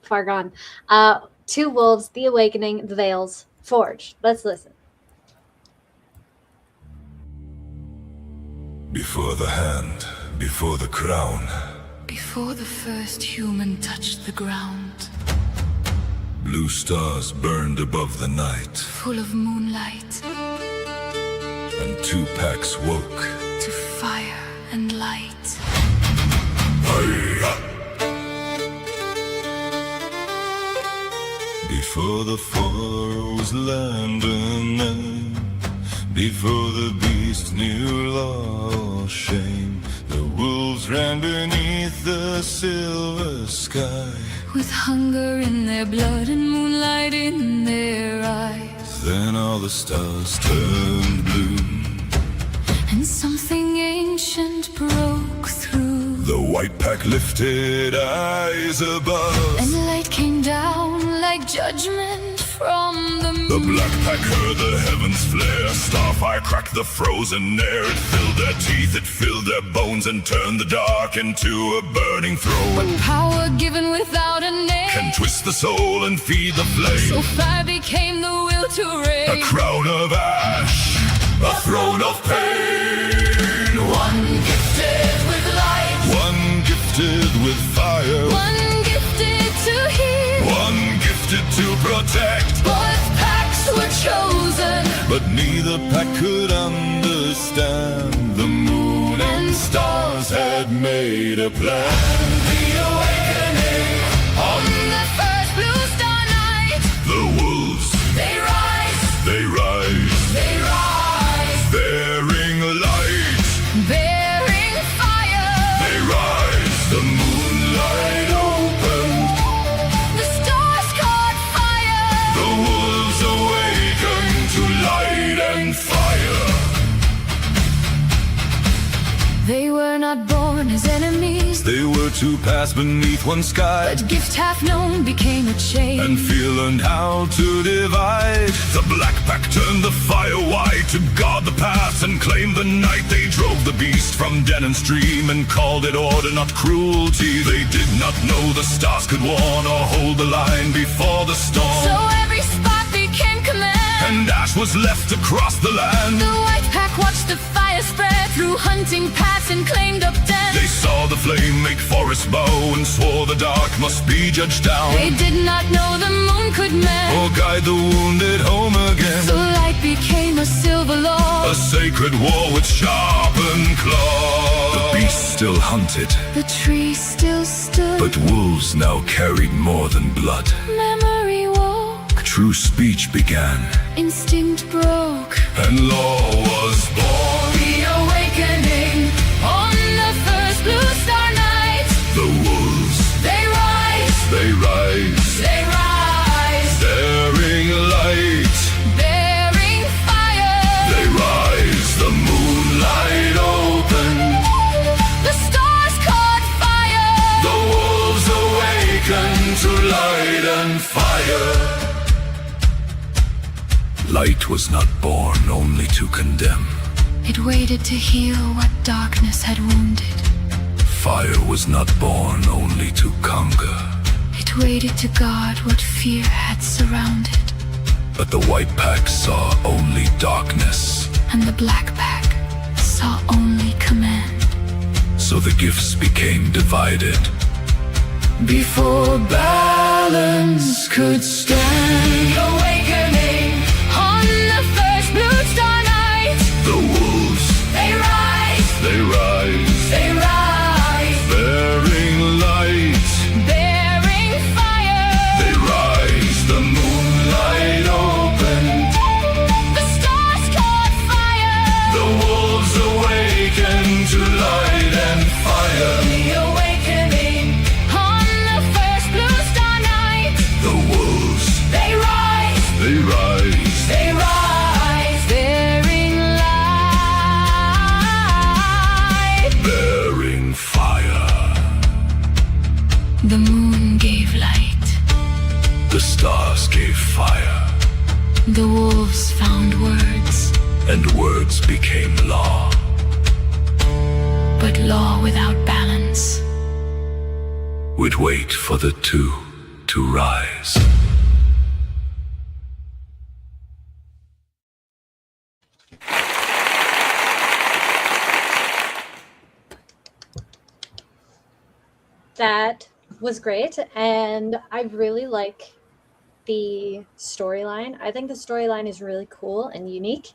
far gone, Two Wolves, The Awakening, The Veils, Forge. Let's listen. Before the hand, before the crown, Before the first human touched the ground, blue stars burned above the night, full of moonlight, and 2 packs woke. to fire and light. Before the forest land and end, before the beast knew law or shame, the wolves ran beneath the silver sky. With hunger in their blood and moonlight in their eyes, Then all the stars turned blue. and something ancient broke through. The white pack lifted eyes above. And light came down like judgment from the The moon. black pack heard the heavens flare. Starfire cracked the frozen air. It filled their teeth, it filled their bones, and turned the dark into a burning throne. Power given without a name, Can twist the soul and feed the flame. so fire became the will to A reign. crown of ash, a throne of pain. One gifted with light, One gifted with fire. one gifted to heal. One gifted to protect. Both packs were chosen, But neither pack could understand. The moon and stars had made a plan. The awakening on the first blue star night. the wolves, They rise, they rise. they rise. They were not born as enemies, They were to pass beneath one sky, but gift half known became a chain. and fear learned how to divide. The Black Pack turned the fire wide to guard the path and claim the night. They drove the beast from den and stream and called it order, not cruelty. They did not know the stars could warn or hold the line before the storm. So every spot became command, And ash was left across the land. the White Pack watched the fire spread through hunting paths and claimed up den. They saw the flame make forests bow and swore the dark must be judged down, They did not know the moon could mend, or guide the wounded home again. so light became a silver law. A sacred war with sharpened claws. The beast still hunted, The tree still stood, but wolves now carried more than blood. memory woke, True speech began, instinct broke. and law was born. The awakening on the first blue star night. The wolves, They rise, they rise, they rise, bearing light. bearing fire. They rise, the moonlight opened. The stars caught fire. The wolves awaken to light and fire. Light was not born only to condemn. It waited to heal what darkness had wounded. Fire was not born only to conquer. It waited to guard what fear had surrounded. But the White Pack saw only darkness, And the Black Pack saw only command. so the gifts became divided. Before balance could stand. Awakening on the first blue star night. The wolves, They rise, they rise, they rise, bearing light. bearing fire. They rise, the moonlight opened. The stars caught fire. The wolves awaken to light and fire. The awakening on the first blue star night. The wolves, They rise, they rise, they rise, bearing light. bearing fire. The moon gave light. The stars gave fire, The wolves found words, and words became law. but law without balance. Would wait for the two to rise. That was great, and I really like the storyline. I think the storyline is really cool and unique,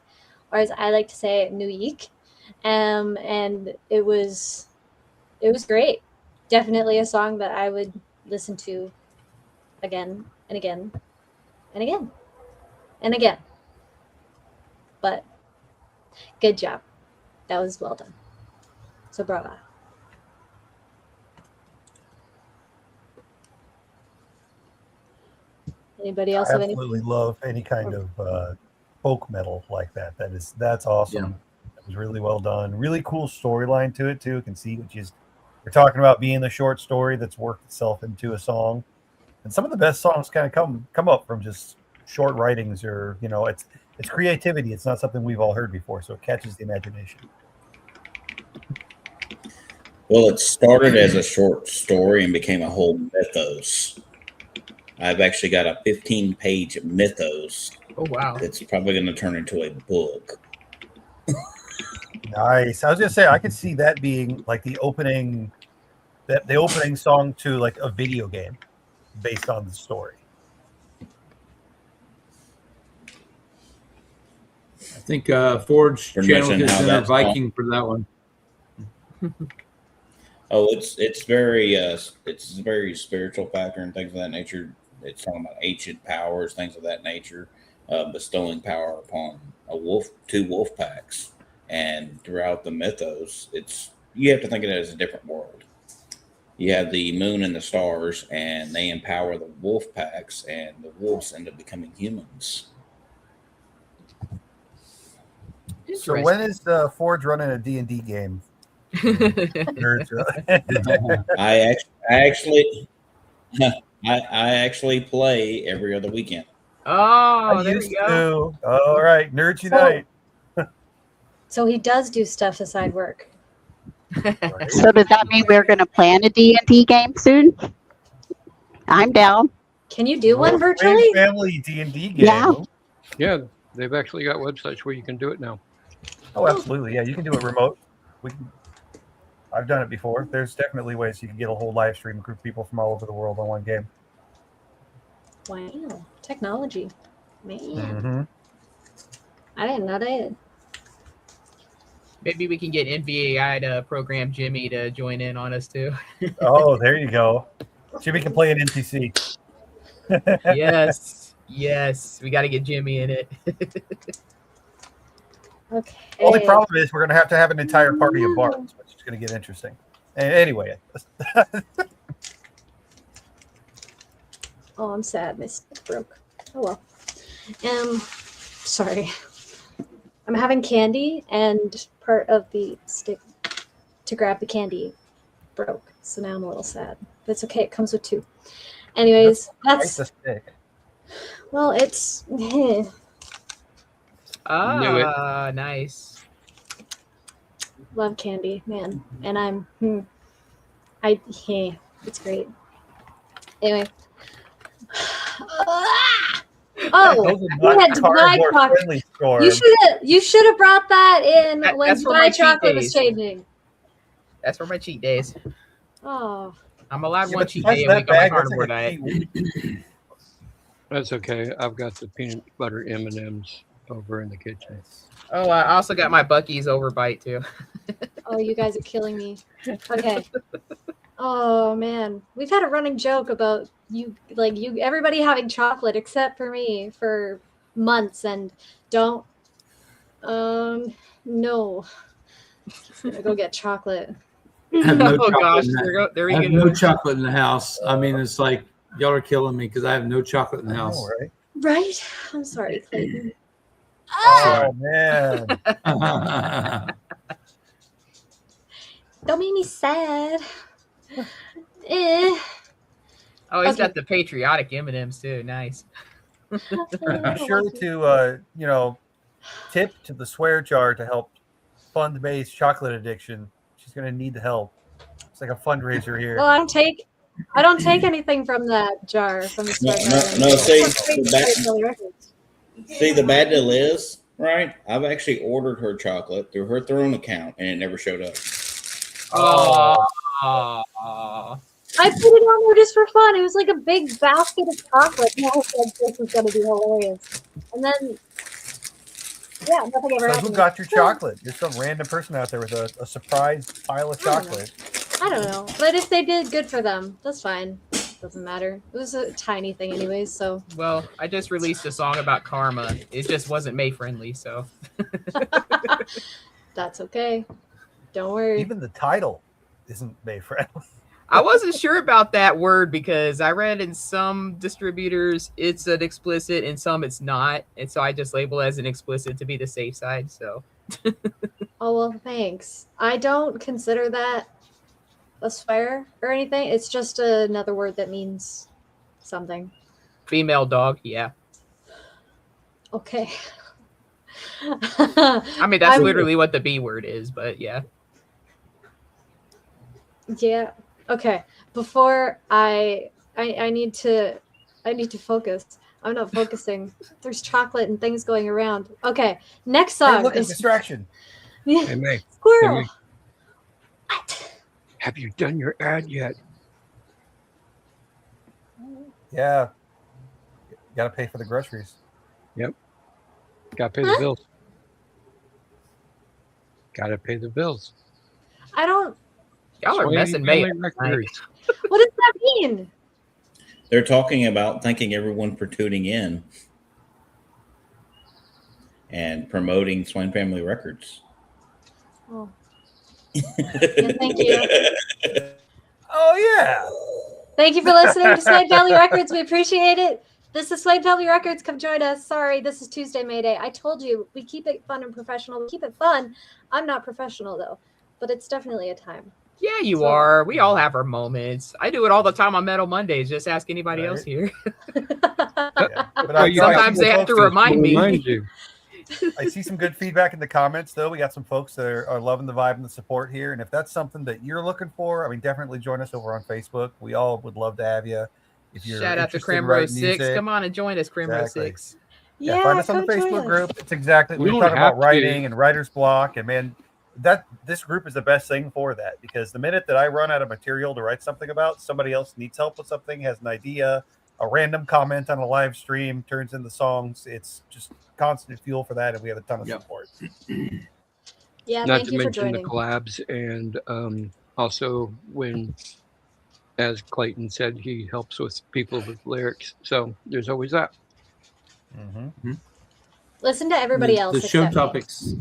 or as I like to say, unique. And it was great. Definitely a song that I would listen to again and again and again and again. But good job. That was well done. So bravo. Anybody else I have any? absolutely love any kind of folk metal like that. That's awesome. Yeah. It was really well done. Really cool storyline to it too. You can see what we're talking about being the short story that's worked itself into a song. And some of the best songs kind of come up from just short writings, or it's creativity. It's not something we've all heard before, so it catches the imagination. Well, it started as a short story and became a whole mythos. I've actually got a 15-page mythos Oh wow. that's probably going to turn into a book. Nice. I was gonna say I could see that being like the opening song to like a video game based on the story. I think Forge Pretty Channel much in has how been a that's gone. Viking for that one. Oh, it's very spiritual factor and things of that nature. It's talking about ancient powers, things of that nature, bestowing power upon two wolf packs. And throughout the mythos, you have to think of it as a different world. You have the moon and the stars, and they empower the wolf packs, and the wolves end up becoming humans. So when is Forge running a D&D game Nerds. I actually play every other weekend. Oh, I there used we go. to. All right, nerds So- unite. So he does do stuff aside work. So does that mean we're going to plan a D&D game soon? I'm down. Can you do one Swain virtually? Family D&D game. Yeah. Yeah, they've actually got websites where you can do it now. Oh, absolutely. Yeah, you can do it remote. I've done it before. There's definitely ways you can get a whole live stream group of people from all over the world on one game. Wow, technology, man! Mm-hmm. I didn't know that. Maybe we can get NVAI to program Jimmy to join in on us too. Oh, there you go. Jimmy can play an NPC. Yes, yes, we got to get Jimmy in it. Okay. Only problem is we're going to have an entire party of bards, which is going to get interesting. Anyway. Oh, I'm sad. My stick broke. Oh well. Sorry. I'm having candy, and part of the stick to grab the candy broke. So now I'm a little sad. But it's okay. It comes with two. Anyways, Nice to stick. well, it's Ah, nice. love candy, man, and I'm it's great. Anyway. Oh, Those are we not had Dubai cardboard chocolate. friendly, Storm. You should have brought that in when That's for my Dubai cheat chocolate was days. changing. That's for my cheat days. Oh, I'm allowed Yeah, one but cheat besides day a that week on my bag, that's carnivore like a diet. cheat week. That's okay. I've got the peanut butter M&Ms over in the kitchen. Oh, I also got my Bucky's overbite too. oh, you guys are killing me. Okay. Oh man, we've had a running joke about everybody having chocolate except for me for months, and don't. No. I'm gonna go get chocolate. I have no Oh chocolate gosh, in that. there I we have go. no chocolate in the house. I mean, it's like y'all are killing me because I have no chocolate in the I know, house. right? Right? I'm sorry, Clayton. Oh, man. Don't make me sad. Eh. Oh, he's Okay. got the patriotic M&Ms too. Nice. Be sure to, tip to the swear jar to help fund May's chocolate addiction. She's going to need the help. It's like a fundraiser here. Well, I don't take anything from that jar from the No, store. no, see, the bad deal is, right? I've actually ordered her chocolate through her own account, and it never showed up. Oh. I put it on there just for fun. It was like a big basket of chocolate. And I said this is gonna be hilarious. And then, yeah, nothing ever So happened. who got your chocolate? There's some random person out there with a surprise pile of chocolate. I don't know, but if they did, good for them. That's fine. Doesn't matter. It was a tiny thing, anyways. So Well, I just released a song about karma. It just wasn't May friendly, so. that's okay. Don't worry. Even the title isn't May friendly. I wasn't sure about that word because I read in some distributors it's an explicit and some it's not. And so I just label it as an explicit to be the safe side. So Oh well, thanks. I don't consider that a swear or anything. It's just another word that means something. female dog, yeah. Okay. I mean that's I'm- literally what the B word is, but yeah. Yeah. Okay. Before I need to focus. I'm not focusing. There's chocolate and things going around. Okay. Next song Hey, look, a is distraction. Hey, May, Squirrel. May. Have you done your ad yet? Yeah. Got to pay for the groceries. Got to pay the bills. Got to pay the bills. I don't. Y'all are Swain messing May. Family Records. What does that mean? They're talking about thanking everyone for tuning in and promoting Swain Family Records. Oh. Yeah, thank you. Oh, yeah. Thank you for listening to Swain Family Records. We appreciate it. This is Swain Family Records. Come join us. Sorry, this is Tuesday, May Day. I told you we keep it fun and professional. We keep it fun. I'm not professional though. but it's definitely a time. Yeah, you So- are. We all have our moments. I do it all the time on Metal Mondays. Just ask anybody else here. Yeah. But Well, you got Sometimes some they have folks to that remind me. remind you. I see some good feedback in the comments, though. We got some folks that are loving the vibe and the support here. And if that's something that you're looking for, I mean, definitely join us over on Facebook. We all would love to have you. If you're Shout out to interested in Cremro writing 6. music, Come on and join us, Cremro Exactly. 6. yeah, find us on the come join Facebook us. group. It's exactly You we're don't talking have about to. writing and writer's block. And man, this group is the best thing for that, because the minute that I run out of material to write something about, somebody else needs help with something, has an idea, a random comment on a live stream turns into songs. It's just constant fuel for that, and we have a ton of Yep. support. Yeah, Not thank to you for mention the joining. collabs, and also when, as Clayton said, he helps with people with lyrics. So there's always that. Listen to everybody else. The show except me. topics.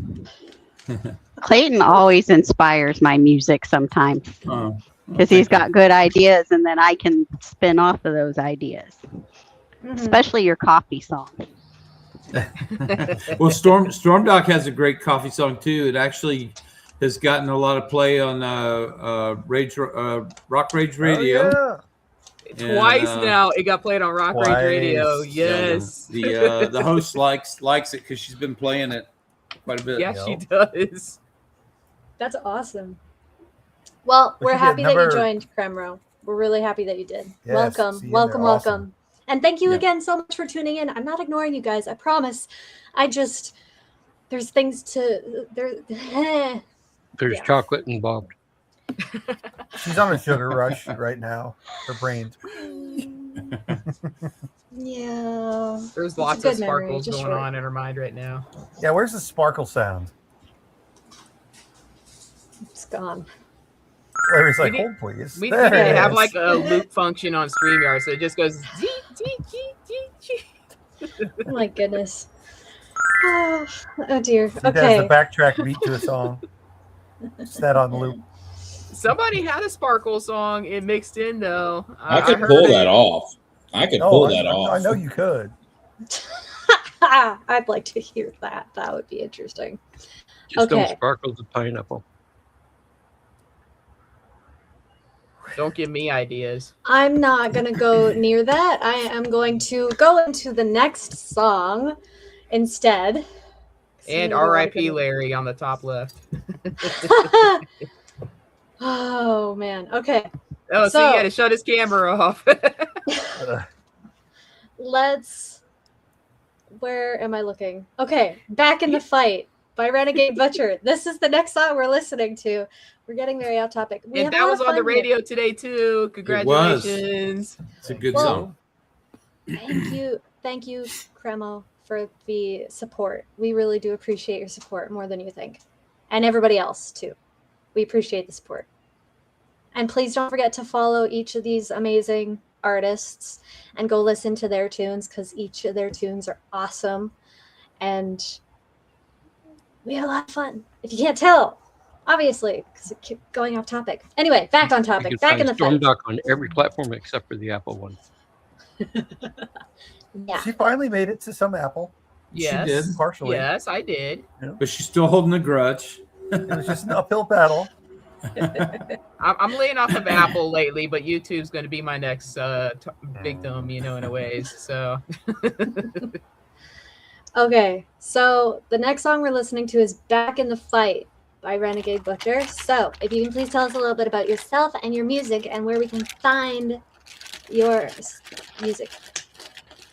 Clayton always inspires my music sometimes because he's got good ideas, and then I can spin off of those ideas, Mhm. especially your coffee song. Well, Storm Doc has a great coffee song too. It actually has gotten a lot of play on Rock Rage Radio. Oh, And, Twice now it got played on Rock Rage Radio. Twice. Yes. The host likes it because she's been playing it quite a bit. Yeah, Yep. she does. That's awesome. Well, We we're should get happy that number- you joined, Cremro. We're really happy that you did. Yes, Welcome, see you welcome, there. Awesome. welcome. And thank you Yeah. again so much for tuning in. I'm not ignoring you guys. I promise. There's things to there. There's Yeah. chocolate involved. She's on a sugar rush right now. Her brain's Yeah. There's It's a lots good of memory, sparkles just going short. on in her mind right now. yeah. Where's the sparkle sound? It's gone. Larry's like, We need- hold please. We There need to it have is. like a loop function on StreamYard, so it just goes zee, zee, zee, zee, zee. Oh my goodness. Oh dear. He does Okay. the backtrack beat to a song. Just that on loop. Somebody had a sparkle song it mixed in though. I could heard pull it. that off. I could Oh, pull that I off. know you could. I'd like to hear that. That would be interesting. Just don't Okay. sparkle the pineapple. Don't give me ideas. I'm not going to go near that. I am going to go into the next song instead. And So we're R.I.P. gonna- Larry on the top left. Oh, man. Okay. Oh, so So- he had to shut his camera off. Let's. Where am I looking? Okay. Back in the Fight by Renegade Butcher. This is the next song we're listening to. We're getting very off topic. We And have a that lot was of on the fun here. radio today too. Congratulations. It's a good Well, song. Thank you, Cremo, for the support. We really do appreciate your support more than you think. And everybody else too. We appreciate the support. And please don't forget to follow each of these amazing artists and go listen to their tunes, because each of their tunes are awesome. And we had a lot of fun. If you can't tell, obviously, because it kept going off topic. Anyway, back on You topic. can Back find in the Storm fight. Doc on every platform except for the Apple one. Yeah. She finally made it to some Apple. Yes. She did. Partially. Yes, I did. But she's still holding a grudge. It was just an uphill battle. I'm laying off of Apple lately, but YouTube's going to be my next victim, in a ways. So Okay, so the next song we're listening to is Back in the Fight by Renegade Butcher. So if you can please tell us a little bit about yourself and your music and where we can find your music.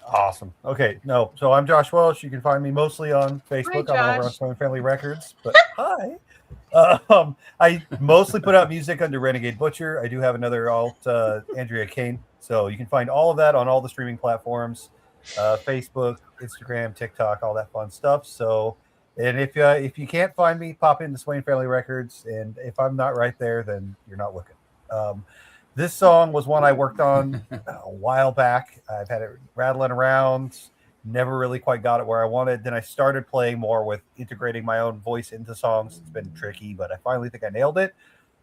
Awesome. Okay, no. So I'm Josh Welsh. You can find me mostly on Facebook. I'm over on Josh. Swain Family Records. But hi. I mostly put out music under Renegade Butcher. I do have another alt, Andrea Kane. So you can find all of that on all the streaming platforms, Facebook, Instagram, TikTok, all that fun stuff. So, and if you can't find me, pop into Swain Family Records. And if I'm not right there, then you're not looking. This song was one I worked on a while back. I've had it rattling around, never really quite got it where I wanted. Then I started playing more with integrating my own voice into songs. It's been tricky, but I finally think I nailed it.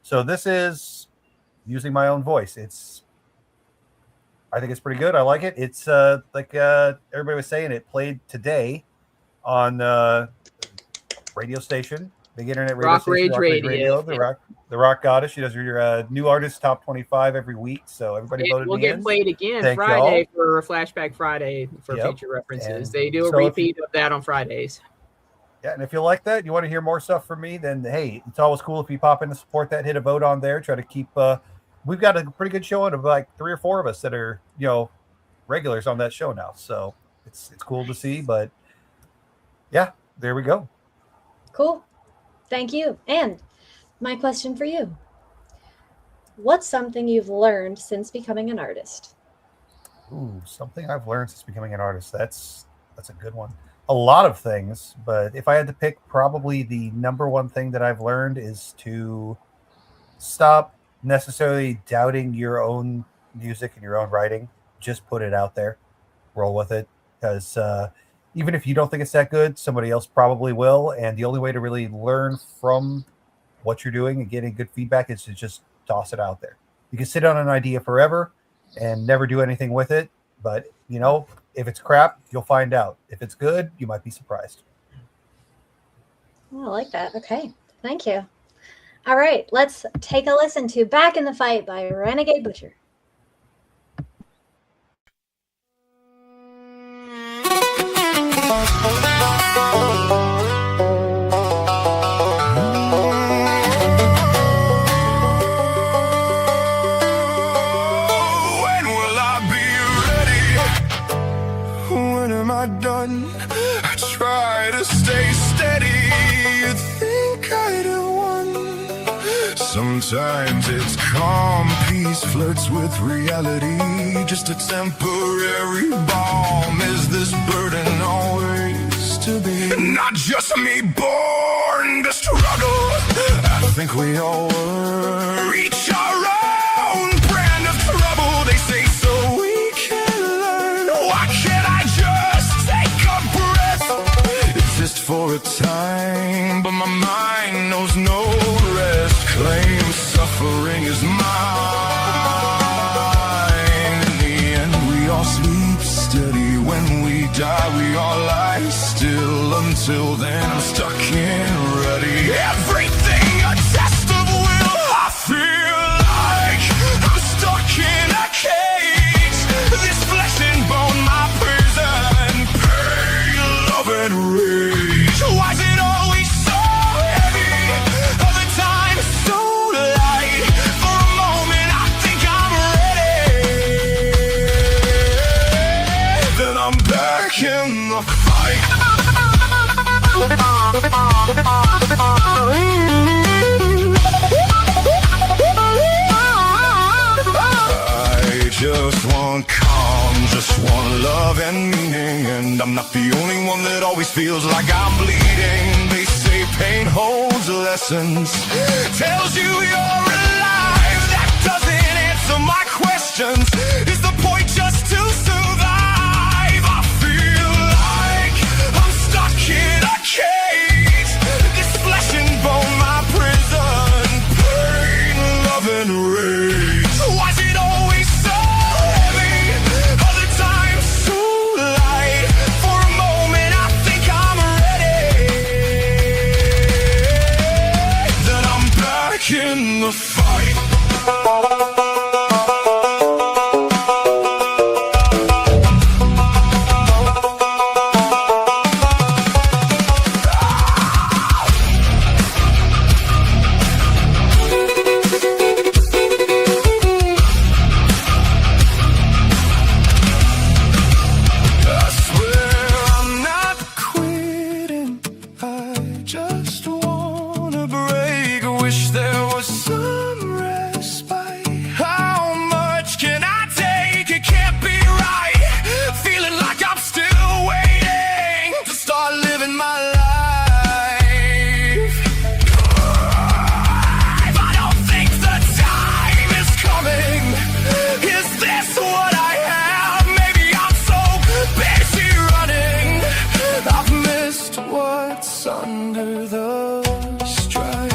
So this is using my own voice. I think it's pretty good. I like it. It's like everybody was saying, it played today on radio station big internet radio Rock station, Rage Rock Rage Radio. the Rock Goddess. She does your new artist top 25 every week. So everybody And voted we'll me get in. played again Thank Friday y'all. for Flashback Friday for Yep. future references. And They do a so if repeat of that on Fridays. Yeah, and if you like that, you want to hear more stuff from me, then hey, it's always cool if you pop in to support that, hit a vote on there, try to keep we've got a pretty good showing of like 3 or 4 of us that are, regulars on that show now. So it's cool to see, but yeah, there we go. Cool. Thank you. And my question for you. What's something you've learned since becoming an artist? Ooh, something I've learned since becoming an artist. That's a good one. A lot of things, but if I had to pick, probably the number one thing that I've learned is to stop necessarily doubting your own music and your own writing. Just put it out there, roll with it, because even if you don't think it's that good, somebody else probably will. And the only way to really learn from what you're doing and getting good feedback is to just toss it out there. You can sit on an idea forever and never do anything with it, but if it's crap, you'll find out. If it's good, you might be surprised. Oh, I like that. Okay. Thank you. All right. Let's take a listen to Back in the Fight by Renegade Butcher. When will I be ready? When am I done? I try to stay steady. You think I'd have won? Sometimes it's calm, peace flirts with reality. Just a temporary balm. Is this burden always to be? Not just me, born to struggle. I think we all were. Reach our own brand of trouble. They say so we can learn. Why can't I just take a breath? Exist for a time, but my mind knows no rest. Claim suffering is mine. In the end, we all sleep steady. When we die, we all lie still. Until then, I'm stuck in ready. Everything a test of will. I feel like I'm stuck in a cage. This flesh and bone, my prison. Pain, love, and rage. Why is it always so heavy? Other times so light. For a moment, I think I'm ready. Then I'm back in the fight. I just want calm, just want love and meaning. And I'm not the only one that always feels like I'm bleeding. They say pain holds lessons, tells you you're alive. That doesn't answer my questions. Is the point just to survive? I feel like I'm stuck in a cage. This flesh and bone, my prison. Pain, love, and rage. Why is it always so heavy? Other times so light. For a moment, I think I'm ready. Then I'm back in the fight. I swear I'm not quitting. I just wanna break. Wish there was some respite. How much can I take? It can't be right. Feeling like I'm still waiting to start living my life. I don't think the time is coming. Is this what I have? Maybe I'm so busy running. I've missed what's under the stripe.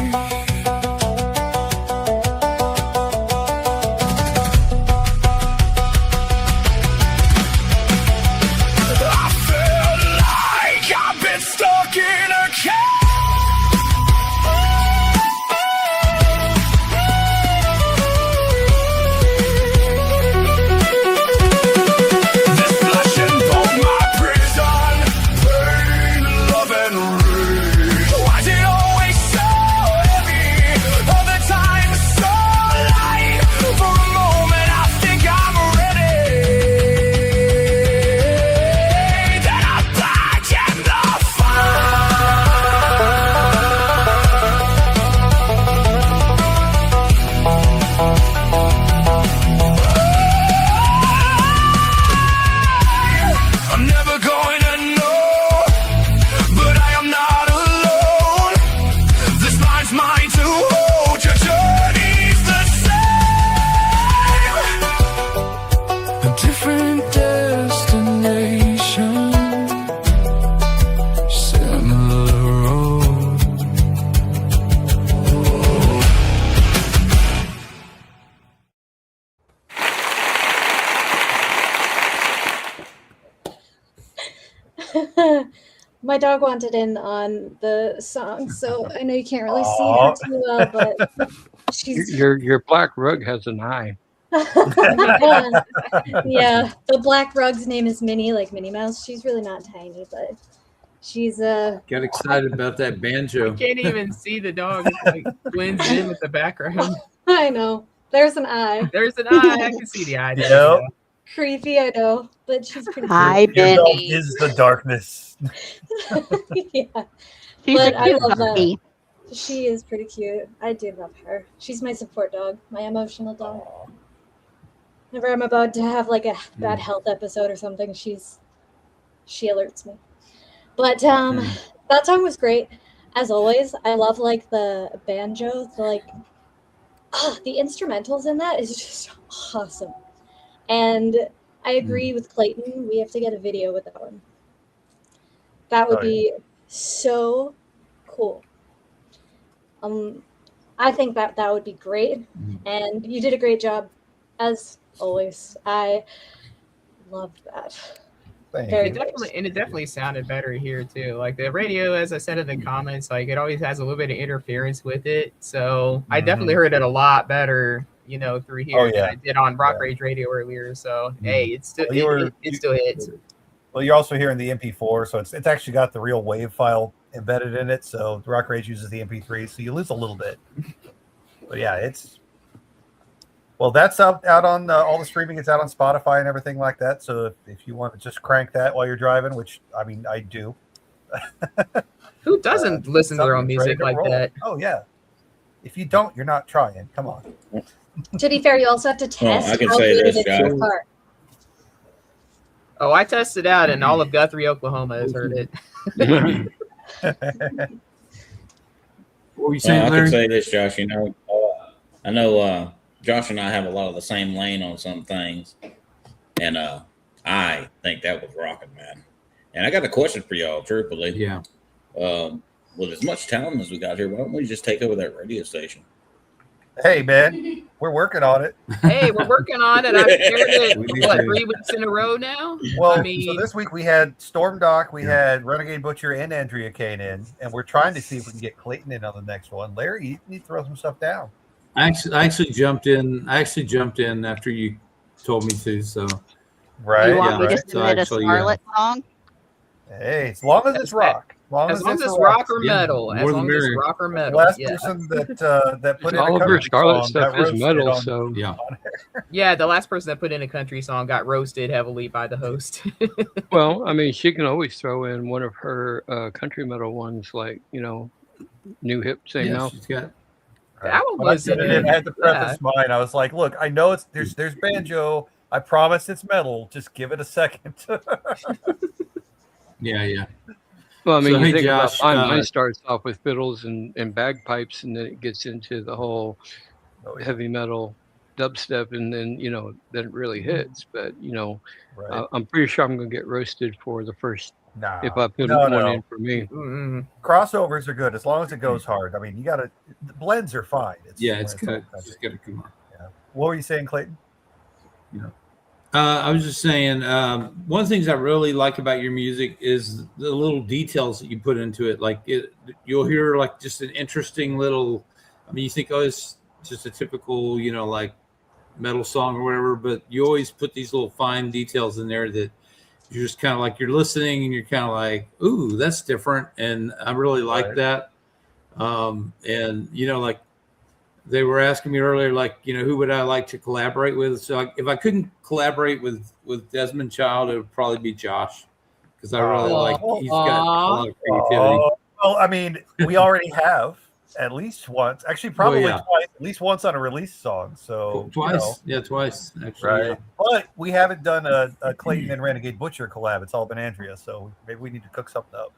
My dog wanted in on the song, so I know you can't really see her too well, but she's Your black rug has an eye. yeah. The black rug's name is Minnie, like Minnie Mouse. She's really not tiny, but she's Got excited about that banjo. Can't even see the dog. It like blends in with the background. I know. There's an eye. There's an eye. I can see the eye. There Yep. Creepy, I know, but she's pretty Hi, Your dog Benny. is the darkness. yeah. She's But a I cute love that. doggy. She is pretty cute. I do love her. She's my support dog, my emotional dog. Whenever I'm about to have like a bad health episode or something, she alerts me. But that song was great, as always. I love like the banjo, the instrumentals in that is just awesome. And I agree with Clayton. We have to get a video with that one. That would be so cool. I think that would be great, and you did a great job, as always. I loved that. It definitely sounded better here too. Like the radio, as I said in the comments, like it always has a little bit of interference with it. So I definitely heard it a lot better, through here than I did on Rock Rage Radio earlier. So hey, it still hits. Well, you're also hearing the MP4, so it's actually got the real WAV file embedded in it. So the Rock Rage uses the MP3, so you lose a little bit. But yeah, that's out on all the streaming. It's out on Spotify and everything like that. So if you want to just crank that while you're driving, which I mean I do. Who doesn't listen to their own music like that? Oh yeah. If you don't, you're not trying. Come on. To be fair, you also have to test I can how say good this, it is in your car. Oh, I tested out, and all of Guthrie, Oklahoma has heard it. What were you saying, I Larry? can say this, Josh. I know Josh and I have a lot of the same lane on some things, and I think that was rocking, man. And I got a question for y'all, truthfully. Yeah. With as much talent as we got here, why don't we just take over that radio station? Hey, man, we're working on it. Hey, we're working on it. I've shared it, 3 weeks in a row now? Well, so this week we had Storm Doc, we had Renegade Butcher, and Andrea Kane in, and we're trying to see if we can get Clayton in on the next one. Larry, you need to throw some stuff down. I actually jumped in. After you told me to. So right. You want me to So submit a Scarlet song? Hey, as long as it's rock. As long as it's rock or metal. As more long the as it's merrier. rock or metal. Last person that put in a All of her country Scarlet song stuff got is metal, roasted so yeah. Yeah, the last person that put in a country song got roasted heavily by the host. well, I mean, she can always throw in one of her country metal ones, like New Hip Say Yeah, No. she's got. That one When I was said it, I had to preface mine. I was like, look, I know there's banjo. I promise it's metal. Just give it a second. Yeah. Well, I mean, So, you hey, think Josh, about mine starts off with fiddles and bagpipes, and then it gets into the whole heavy metal dubstep, and then then it really hits. But Right. I'm pretty sure I'm gonna get roasted for the first Nah, if I put no, one no. in for me. Crossovers are good as long as it goes hard. I mean, the blends are fine. It's all good. country. Just got to come on. Yeah. What were you saying, Clayton? I was just saying, one of the things I really like about your music is the little details that you put into it. Like you'll hear like just an interesting little. I mean, you think, it's just a typical, like metal song or whatever, but you always put these little fine details in there that you're just kind of like you're listening and you're kind of like, ooh, that's different, and I really like that. And like. They were asking me earlier, like, who would I like to collaborate with? So if I couldn't collaborate with Desmond Child, it would probably be Josh, because I really like he's got a lot of creativity. Well, I mean, we already have at least once, actually probably yeah. twice, at least once on a release song. So Twice, twice actually. right. Yeah. But we haven't done a Clayton and Renegade Butcher collab. It's all been Andrea, so maybe we need to cook something up.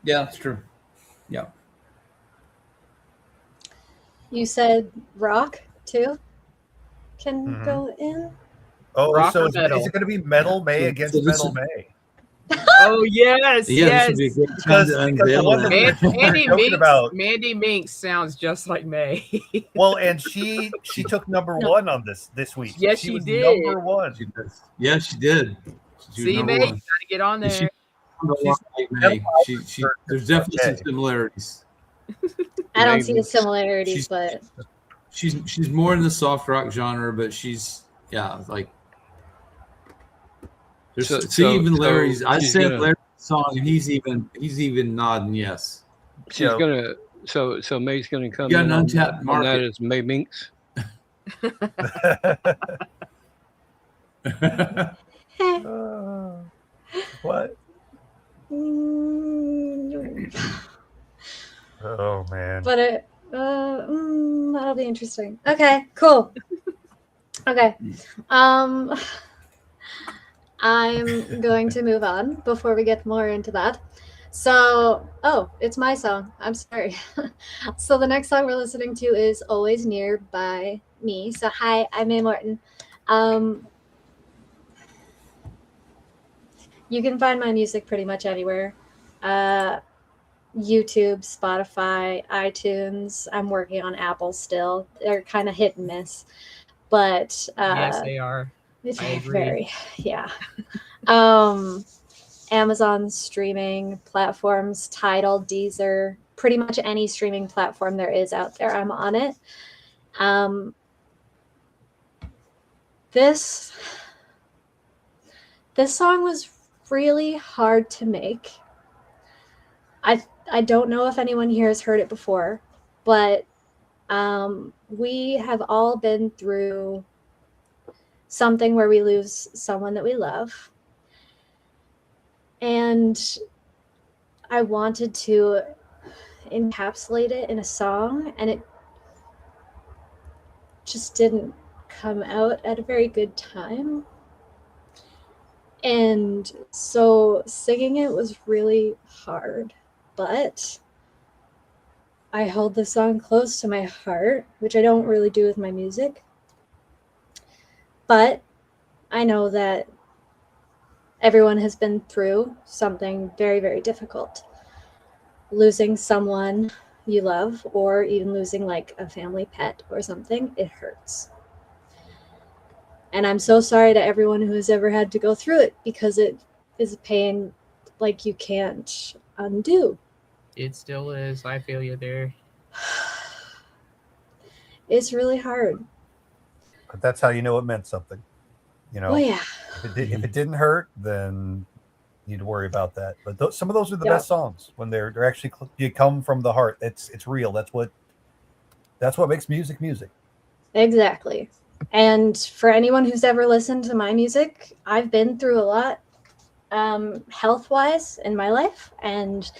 Yeah, that's true. Yeah. You said rock too can go in. Oh, Rock so or is metal? it going to be Metal May against So this Metal is- May? Oh yes, Yeah, this would be a good time Because to the unveil one that. that Mandy joking Minx. about- Mandy Minx sounds just like May. Well, and she took number one on this week. Yes, she she was did. number one. Yeah, she did. She was See, number May, you one. gotta get on And there. sound a lot like May. There's definitely some similarities. I don't see the Maybe. similarities, but She's more in the soft rock genre, but she's like there's even Larry's. I said Larry's song, and he's even nodding yes. She's gonna. So May's gonna come You got in an on untapped that market. as May Minx. What? Mm, Oh man. but that'll be interesting. Okay, cool. Okay. I'm going to move on before we get more into that. So, it's my song. I'm sorry. So the next song we're listening to is Always Near by me. So hi, I'm May Moreton. You can find my music pretty much anywhere. YouTube, Spotify, iTunes. I'm working on Apple still. They're kind of hit and miss. But yes, they are. I agree. Very, yeah. Amazon streaming platforms, Tidal, Deezer, pretty much any streaming platform there is out there, I'm on it. This song was really hard to make. I don't know if anyone here has heard it before, but we have all been through something where we lose someone that we love. And I wanted to encapsulate it in a song, and it just didn't come out at a very good time. And so singing it was really hard, but I held the song close to my heart, which I don't really do with my music. But I know that everyone has been through something very, very difficult. Losing someone you love, or even losing like a family pet or something, it hurts. And I'm so sorry to everyone who has ever had to go through it, because it is a pain like you can't undo. It still is. I feel you there. It's really hard. But that's how you know it meant something. You know, Oh yeah. if it didn't hurt, then you'd worry about that. But some of those are the best songs when they're actually you come from the heart. It's real. That's what makes music music. Exactly. And for anyone who's ever listened to my music, I've been through a lot, health-wise in my life, and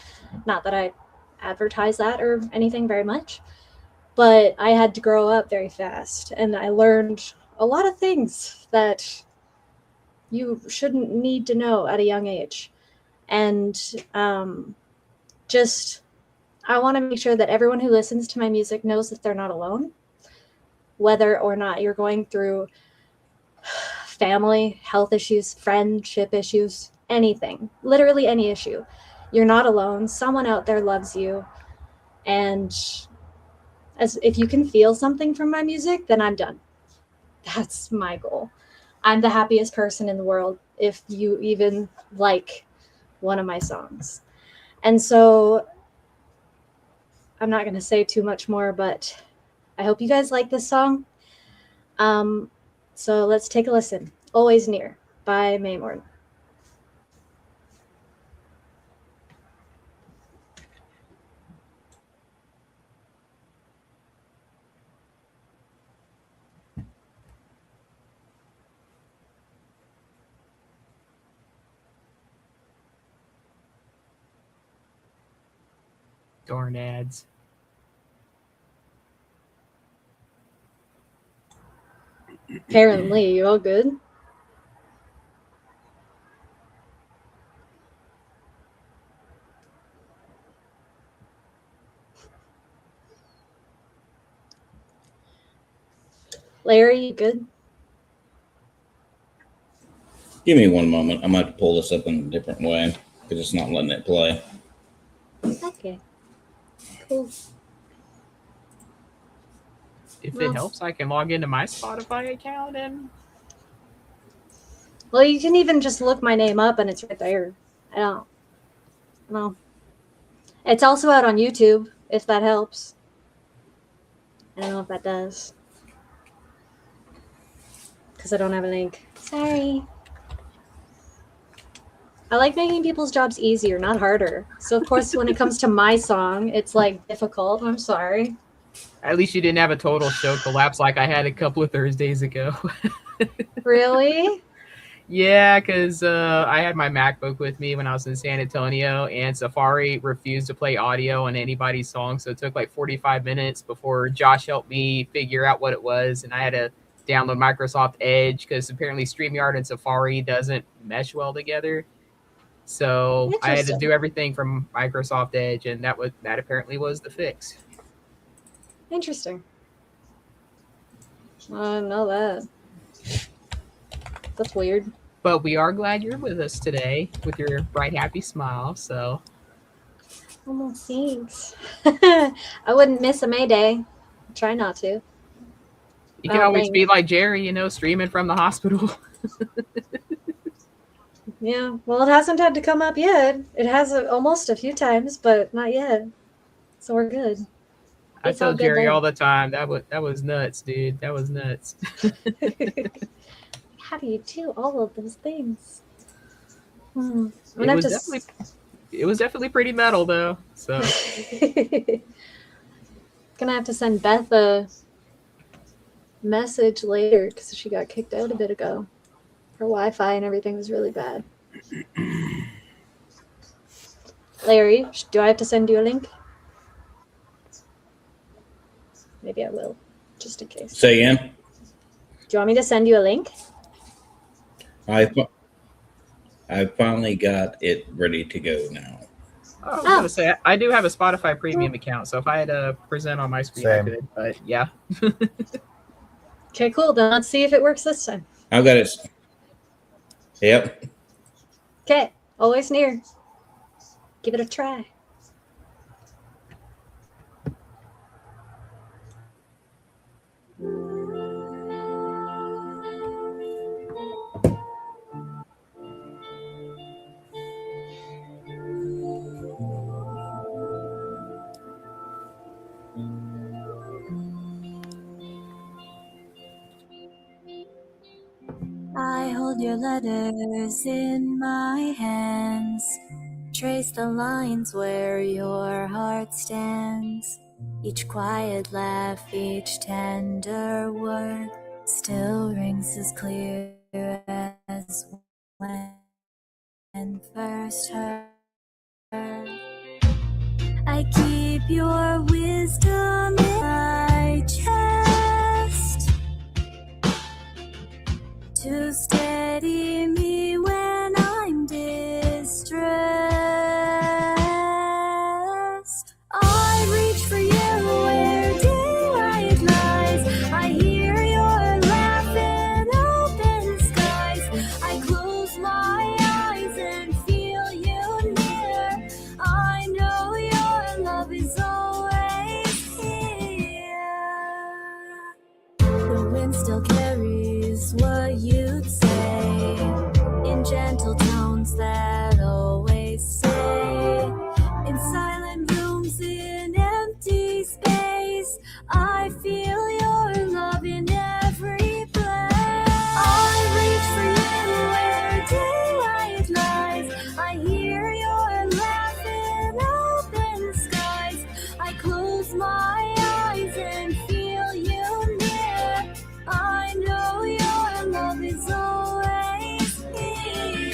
not that I advertise that or anything very much, but I had to grow up very fast, and I learned a lot of things that you shouldn't need to know at a young age. And I want to make sure that everyone who listens to my music knows that they're not alone, whether or not you're going through family, health issues, friendship issues, anything, literally any issue. You're not alone. Someone out there loves you. And if you can feel something from my music, then I'm done. That's my goal. I'm the happiest person in the world if you even like one of my songs. And so I'm not going to say too much more, but I hope you guys like this song. So let's take a listen. Always Near by May Moreton. Darn ads. Apparently, you all good? Larry, you good? Give me one moment. I might have to pull this up in a different way because it's not letting it play. Okay. Cool. If it helps, I can log into my Spotify account and. Well, you can even just look my name up and it's right there. I don't Well, it's also out on YouTube, if that helps. I don't know if that does. Because I don't have a link. Sorry. I like making people's jobs easier, not harder. So, of course, when it comes to my song, it's like difficult. I'm sorry. At least you didn't have a total show collapse like I had a couple of Thursdays ago. Really? Yeah, because I had my MacBook with me when I was in San Antonio, and Safari refused to play audio on anybody's song. So it took like 45 minutes before Josh helped me figure out what it was. And I had to download Microsoft Edge because apparently StreamYard and Safari doesn't mesh well together. So I had to Interesting. do everything from Microsoft Edge, and that apparently was the fix. Interesting. I didn't know that. That's weird. But we are glad you're with us today with your bright, happy smile. So, Oh, thanks. I wouldn't miss a May Day. Try not to. you can always be like Jerry, streaming from the hospital. Yeah. Well, it hasn't had to come up yet. It has almost a few times, but not yet. So we're good. I It's all tell good Jerry then. all the time that was nuts, dude. That was nuts. How do you do all of those things? I'm It gonna have was to definitely pretty metal though. So gonna have to send Beth a message later because she got kicked out a bit ago. Her Wi-Fi and everything was really bad. Larry, do I have to send you a link? Maybe I will, just in case. Say again. Do you want me to send you a link? I finally got it ready to go now. I was gonna say I do have a Spotify premium account, so if I had to present on my screen, I could. But yeah. Okay, cool. Then let's see if it works this time. I've got it. Yep. Okay, always near. Give it a try. I hold your letters in my hands, trace the lines where your heart stands. Each quiet laugh, each tender word still rings as clear as when first heard. I keep your wisdom in my chest to steady me when I'm distressed. I reach for you where daylight lies. I hear your laugh in open skies. I close my eyes and feel you near. I know your love is always here. The wind still carries what you'd say in gentle tones that always say. In silent rooms, in empty space, I feel your love in every place. I reach for you where daylight lies. I hear your laugh in open skies. I close my eyes and feel you near. I know your love is always here.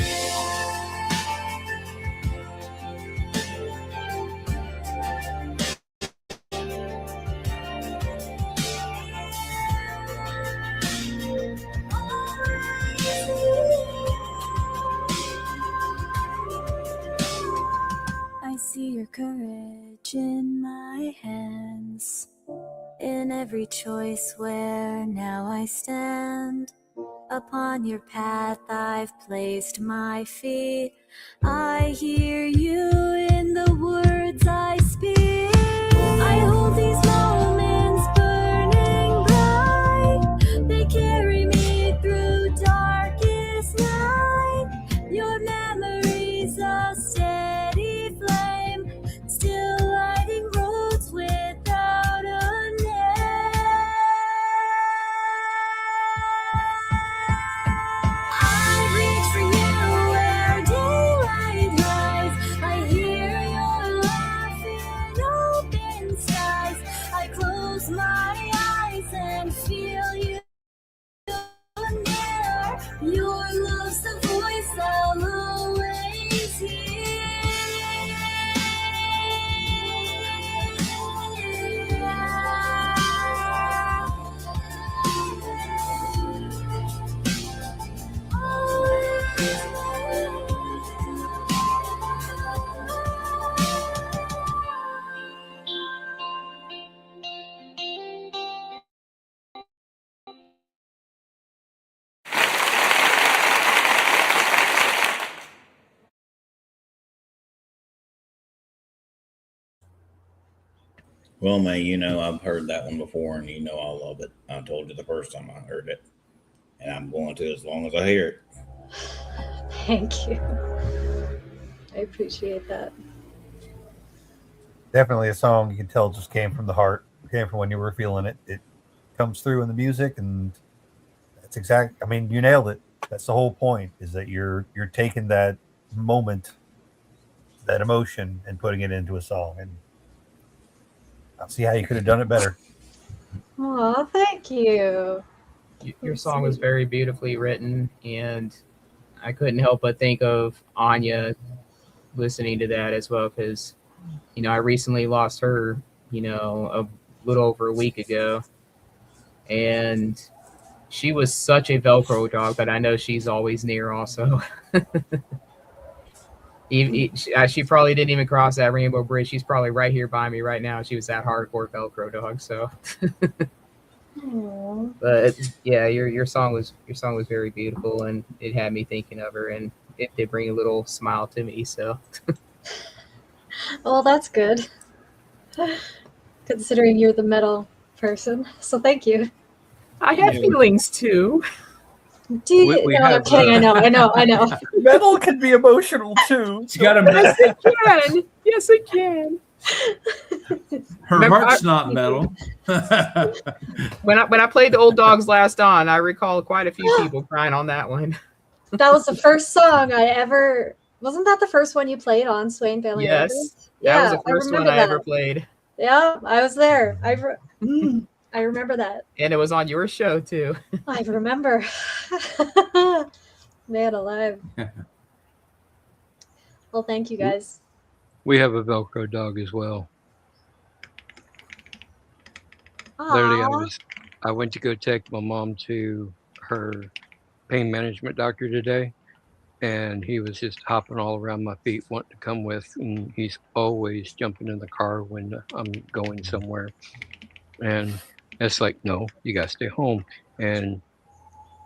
I see your courage in my hands, in every choice where now I stand. Upon your path I've placed my feet. I hear you in the words I speak. I hold these moments burning bright. They carry me through darkest night. Your memories a steady flight. Well, May, you know I've heard that one before, and you know I love it. I told you the first time I heard it, and I'm going to as long as I hear it. Thank you. I appreciate that. Definitely a song you can tell just came from the heart, came from when you were feeling it. It comes through in the music, and that's exact. I mean, you nailed it. That's the whole point, is that you're taking that moment, that emotion, and putting it into a song. And I don't see how you could have done it better. Oh, thank you. Your song was very beautifully written, and I couldn't help but think of Anya listening to that as well, because I recently lost her, a little over a week ago, and she was such a Velcro dog that I know she's always near also. She probably didn't even cross that rainbow bridge. She's probably right here by me right now. She was that hardcore Velcro dog. So, but yeah, your song was very beautiful, and it had me thinking of her, and it did bring a little smile to me. So, Well, that's good. Considering you're the metal person, so thank you. I have feelings too. Do you? No, I'm kidding. I know. Metal can be emotional too. She got a Yes, it can. Yes, it can. Her heart's not metal. When I played the Old Dogs Last On, I recall quite a few people crying on that one. That was the first song I ever. Wasn't that the first one you played on Swain Family Records? Yes, that was the first one I ever played. Yeah, I was there. I remember that. And it was on your show too. I remember. Man alive. Well, thank you guys. We have a Velcro dog as well. Aww. Literally, I went to go take my mom to her pain management doctor today, and he was just hopping all around my feet, wanting to come with, and he's always jumping in the car when I'm going somewhere. And it's like, no, you got to stay home. And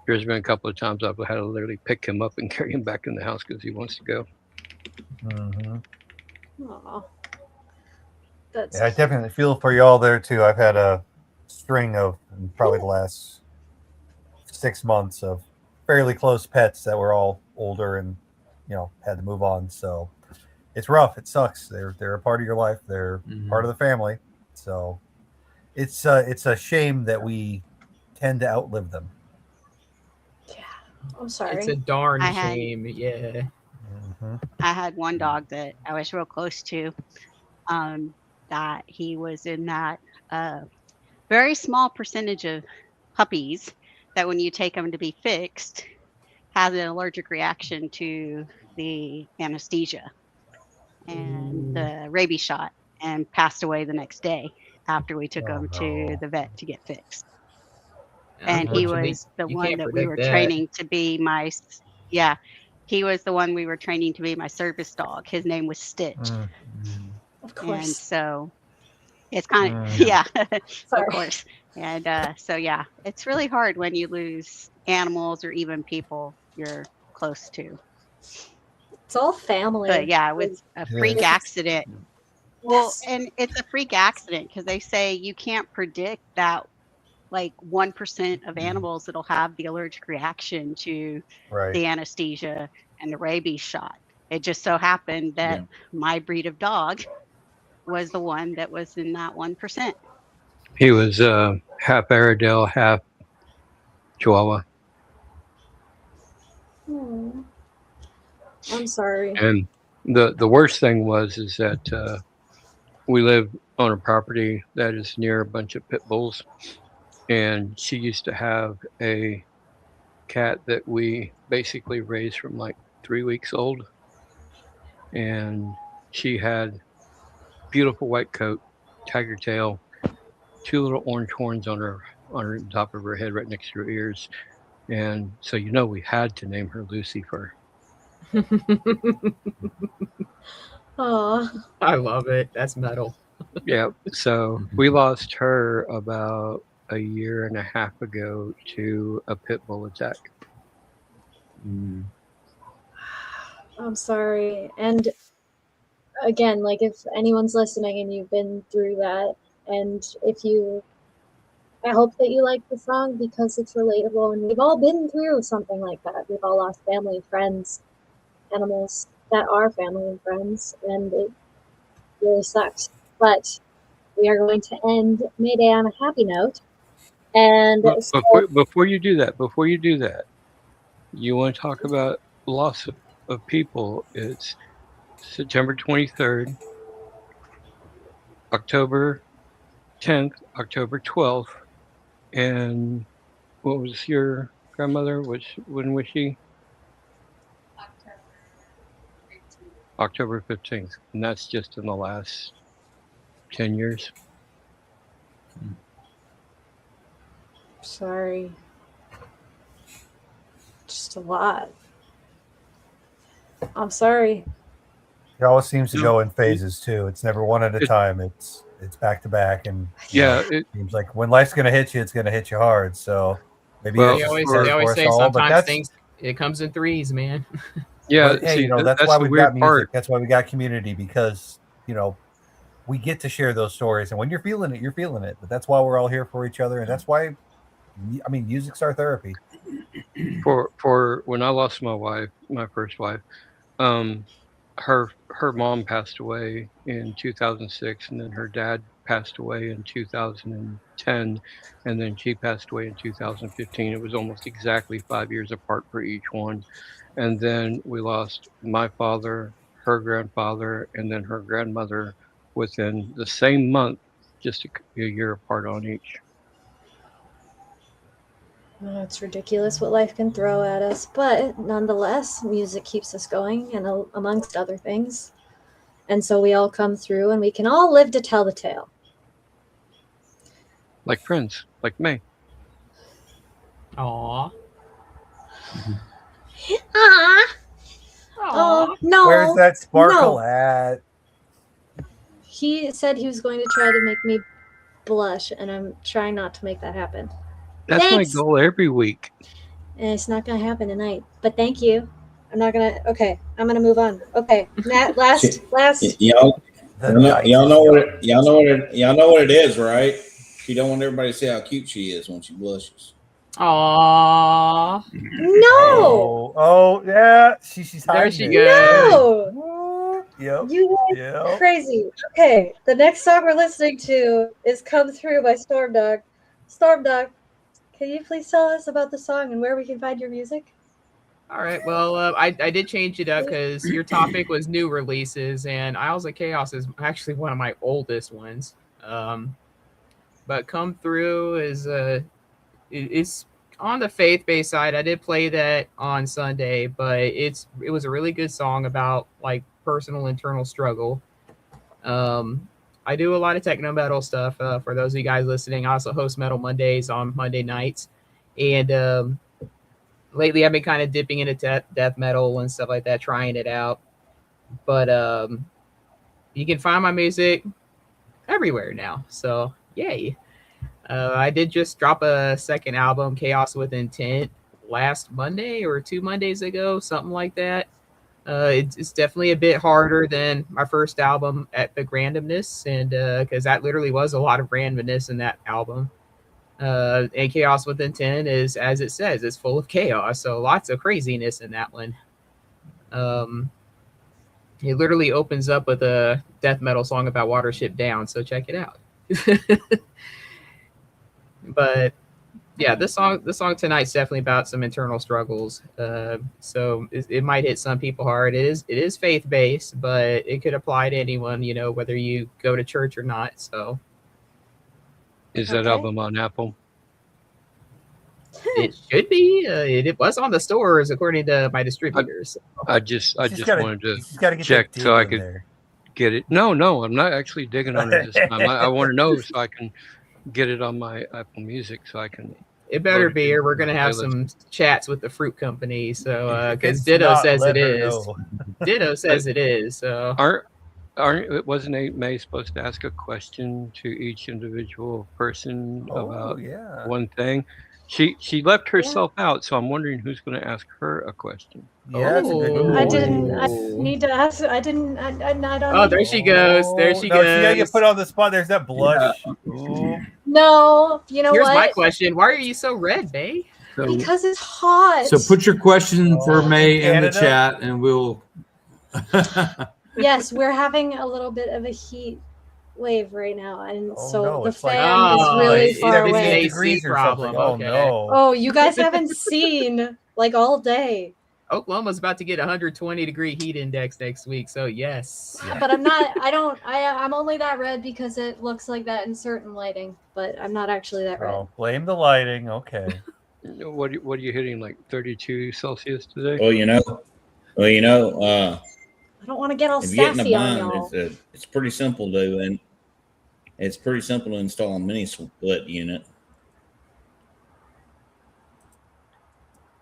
there's been a couple of times I've had to literally pick him up and carry him back in the house because he wants to go. Aw. Yeah, I definitely feel for y'all there too. I've had a string of probably the last 6 months of fairly close pets that were all older and had to move on. So it's rough. It sucks. They're a part of your life. They're part of the family. So it's a shame that we tend to outlive them. Yeah, I'm sorry. It's a darn shame. Yeah. I had one dog that I was real close to. That he was in that very small percentage of puppies that when you take them to be fixed, has an allergic reaction to the anesthesia and the rabies shot, and passed away the next day after we took him to the vet to get fixed. And he was the one that we were training to be my, he was the one we were training to be my service dog. His name was Stitch. Of course. And so it's kind of, of course. And so, yeah, it's really hard when you lose animals or even people you're close to. It's all family. But yeah, it was a freak accident. Well, and it's a freak accident because they say you can't predict that like 1% of animals that'll have the allergic reaction to the anesthesia and the rabies shot. It just so happened that my breed of dog was the one that was in that 1%. He was half Airedale, half Chihuahua. I'm sorry. And the worst thing is that we live on a property that is near a bunch of pit bulls, and she used to have a cat that we basically raised from like 3 weeks old, and she had beautiful white coat, tiger tail, 2 little orange horns on her top of her head right next to her ears, and so we had to name her Lucifer. Aw. I love it. That's metal. Yeah. So we lost her about a year and a half ago to a pit bull attack. I'm sorry. And again, like if anyone's listening and you've been through that, And I hope that you like the song because it's relatable, and we've all been through something like that. We've all lost family, friends, animals that are family and friends, and it really sucks. But we are going to end May Day on a happy note. And so, Before you do that, you want to talk about loss of people. It's September 23rd, October 10th, October 12th, and what was your grandmother? When was she? October 15th. And that's just in the last 10 years. sorry. Just a lot. I'm sorry. It always seems to go in phases too. It's never one at a time. It's back to back, and it seems like when life's going to hit you, it's going to hit you hard. So maybe they always say sometimes things it comes in threes, man. Yeah, but, hey, that's why we've got music. That's why we got community, because we get to share those stories, and when you're feeling it, you're feeling it. But that's why we're all here for each other, and that's why, music's our therapy. For when I lost my first wife, her mom passed away in 2006, and then her dad passed away in 2010, and then she passed away in 2015. It was almost exactly 5 years apart for each one. And then we lost my father, her grandfather, and then her grandmother within the same month, just a year apart on each. Oh, it's ridiculous what life can throw at us, but nonetheless, music keeps us going, and amongst other things. And so we all come through, and we can all live to tell the tale. Like friends, like me. Aww. Oh, no. Where's that sparkle at? He said he was going to try to make me blush, and I'm trying not to make that happen. That's Thanks. my goal every week. And it's not going to happen tonight. But thank you. I'm not going to. Okay, I'm going to move on. Okay, last. Y'all know what it is, right? She don't want everybody to see how cute she is when she blushes. Aww. No. Oh yeah. She's hiding. There she goes. No. Yep. You guys crazy. Okay, the next song we're listening to is "Come Through" by Storm Dog. Storm Dog, can you please tell us about the song and where we can find your music? All right. Well, I did change it up because your topic was new releases, and Isles of Chaos is actually one of my oldest ones. But "Come Through" is on the faith-based side. I did play that on Sunday, but it was a really good song about like personal internal struggle. I do a lot of techno metal stuff. For those of you guys listening, I also host Metal Mondays on Monday nights, and lately I've been kind of dipping into death metal and stuff like that, trying it out. But you can find my music everywhere now, so yay. I did just drop a second album, Chaos with Intent, last Monday or 2 Mondays ago, something like that. It's definitely a bit harder than my first album, Epic Randomness, and because that literally was a lot of randomness in that album. And Chaos with Intent is, as it says, it's full of chaos, so lots of craziness in that one. It literally opens up with a death metal song about Watership Down, so check it out. But yeah, this song tonight's definitely about some internal struggles. So it might hit some people hard. It is faith based, but it could apply to anyone, whether you go to church or not. So is that album on Apple? It should be. It was on the stores according to my distributors. I just wanted to check so I could get it. No, I'm not actually digging on it this time. I want to know so I can get it on my Apple Music so I can. It better be, or we're gonna have some chats with the fruit company. So because Ditto says it is. Ditto says it is. So wasn't May supposed to ask a question to each individual person about one thing? She left herself out, so I'm wondering who's going to ask her a question. Yeah, that's a good Oh. I didn't. I Ooh. need to ask. I didn't. I don't. Oh, need- there she goes. There she no, goes. she gotta get put on the spot. There's that blush. Ooh. No, you know Here's what? my question. Why are you so red, May? So, Because it's hot. so put your question for Oh, May in the Canada? chat, and we'll. Yes, we're having a little bit of a heat wave right now, and Oh, so no, the it's like- fan is really it's far an away. AC degrees or problem. something. Okay. Oh no. Oh, you guys haven't seen like all day. Oklahoma's about to get 120-degree heat index next week, so yes. But I'm not. I don't. I'm only that red because it looks like that in certain lighting. But I'm not actually that red. Oh, blame the lighting. Okay. What are you hitting, like 32 Celsius today? Well, you know, I don't want to get all if you get in a sassy on bind, y'all. it's pretty simple to and it's pretty simple to install a mini split unit.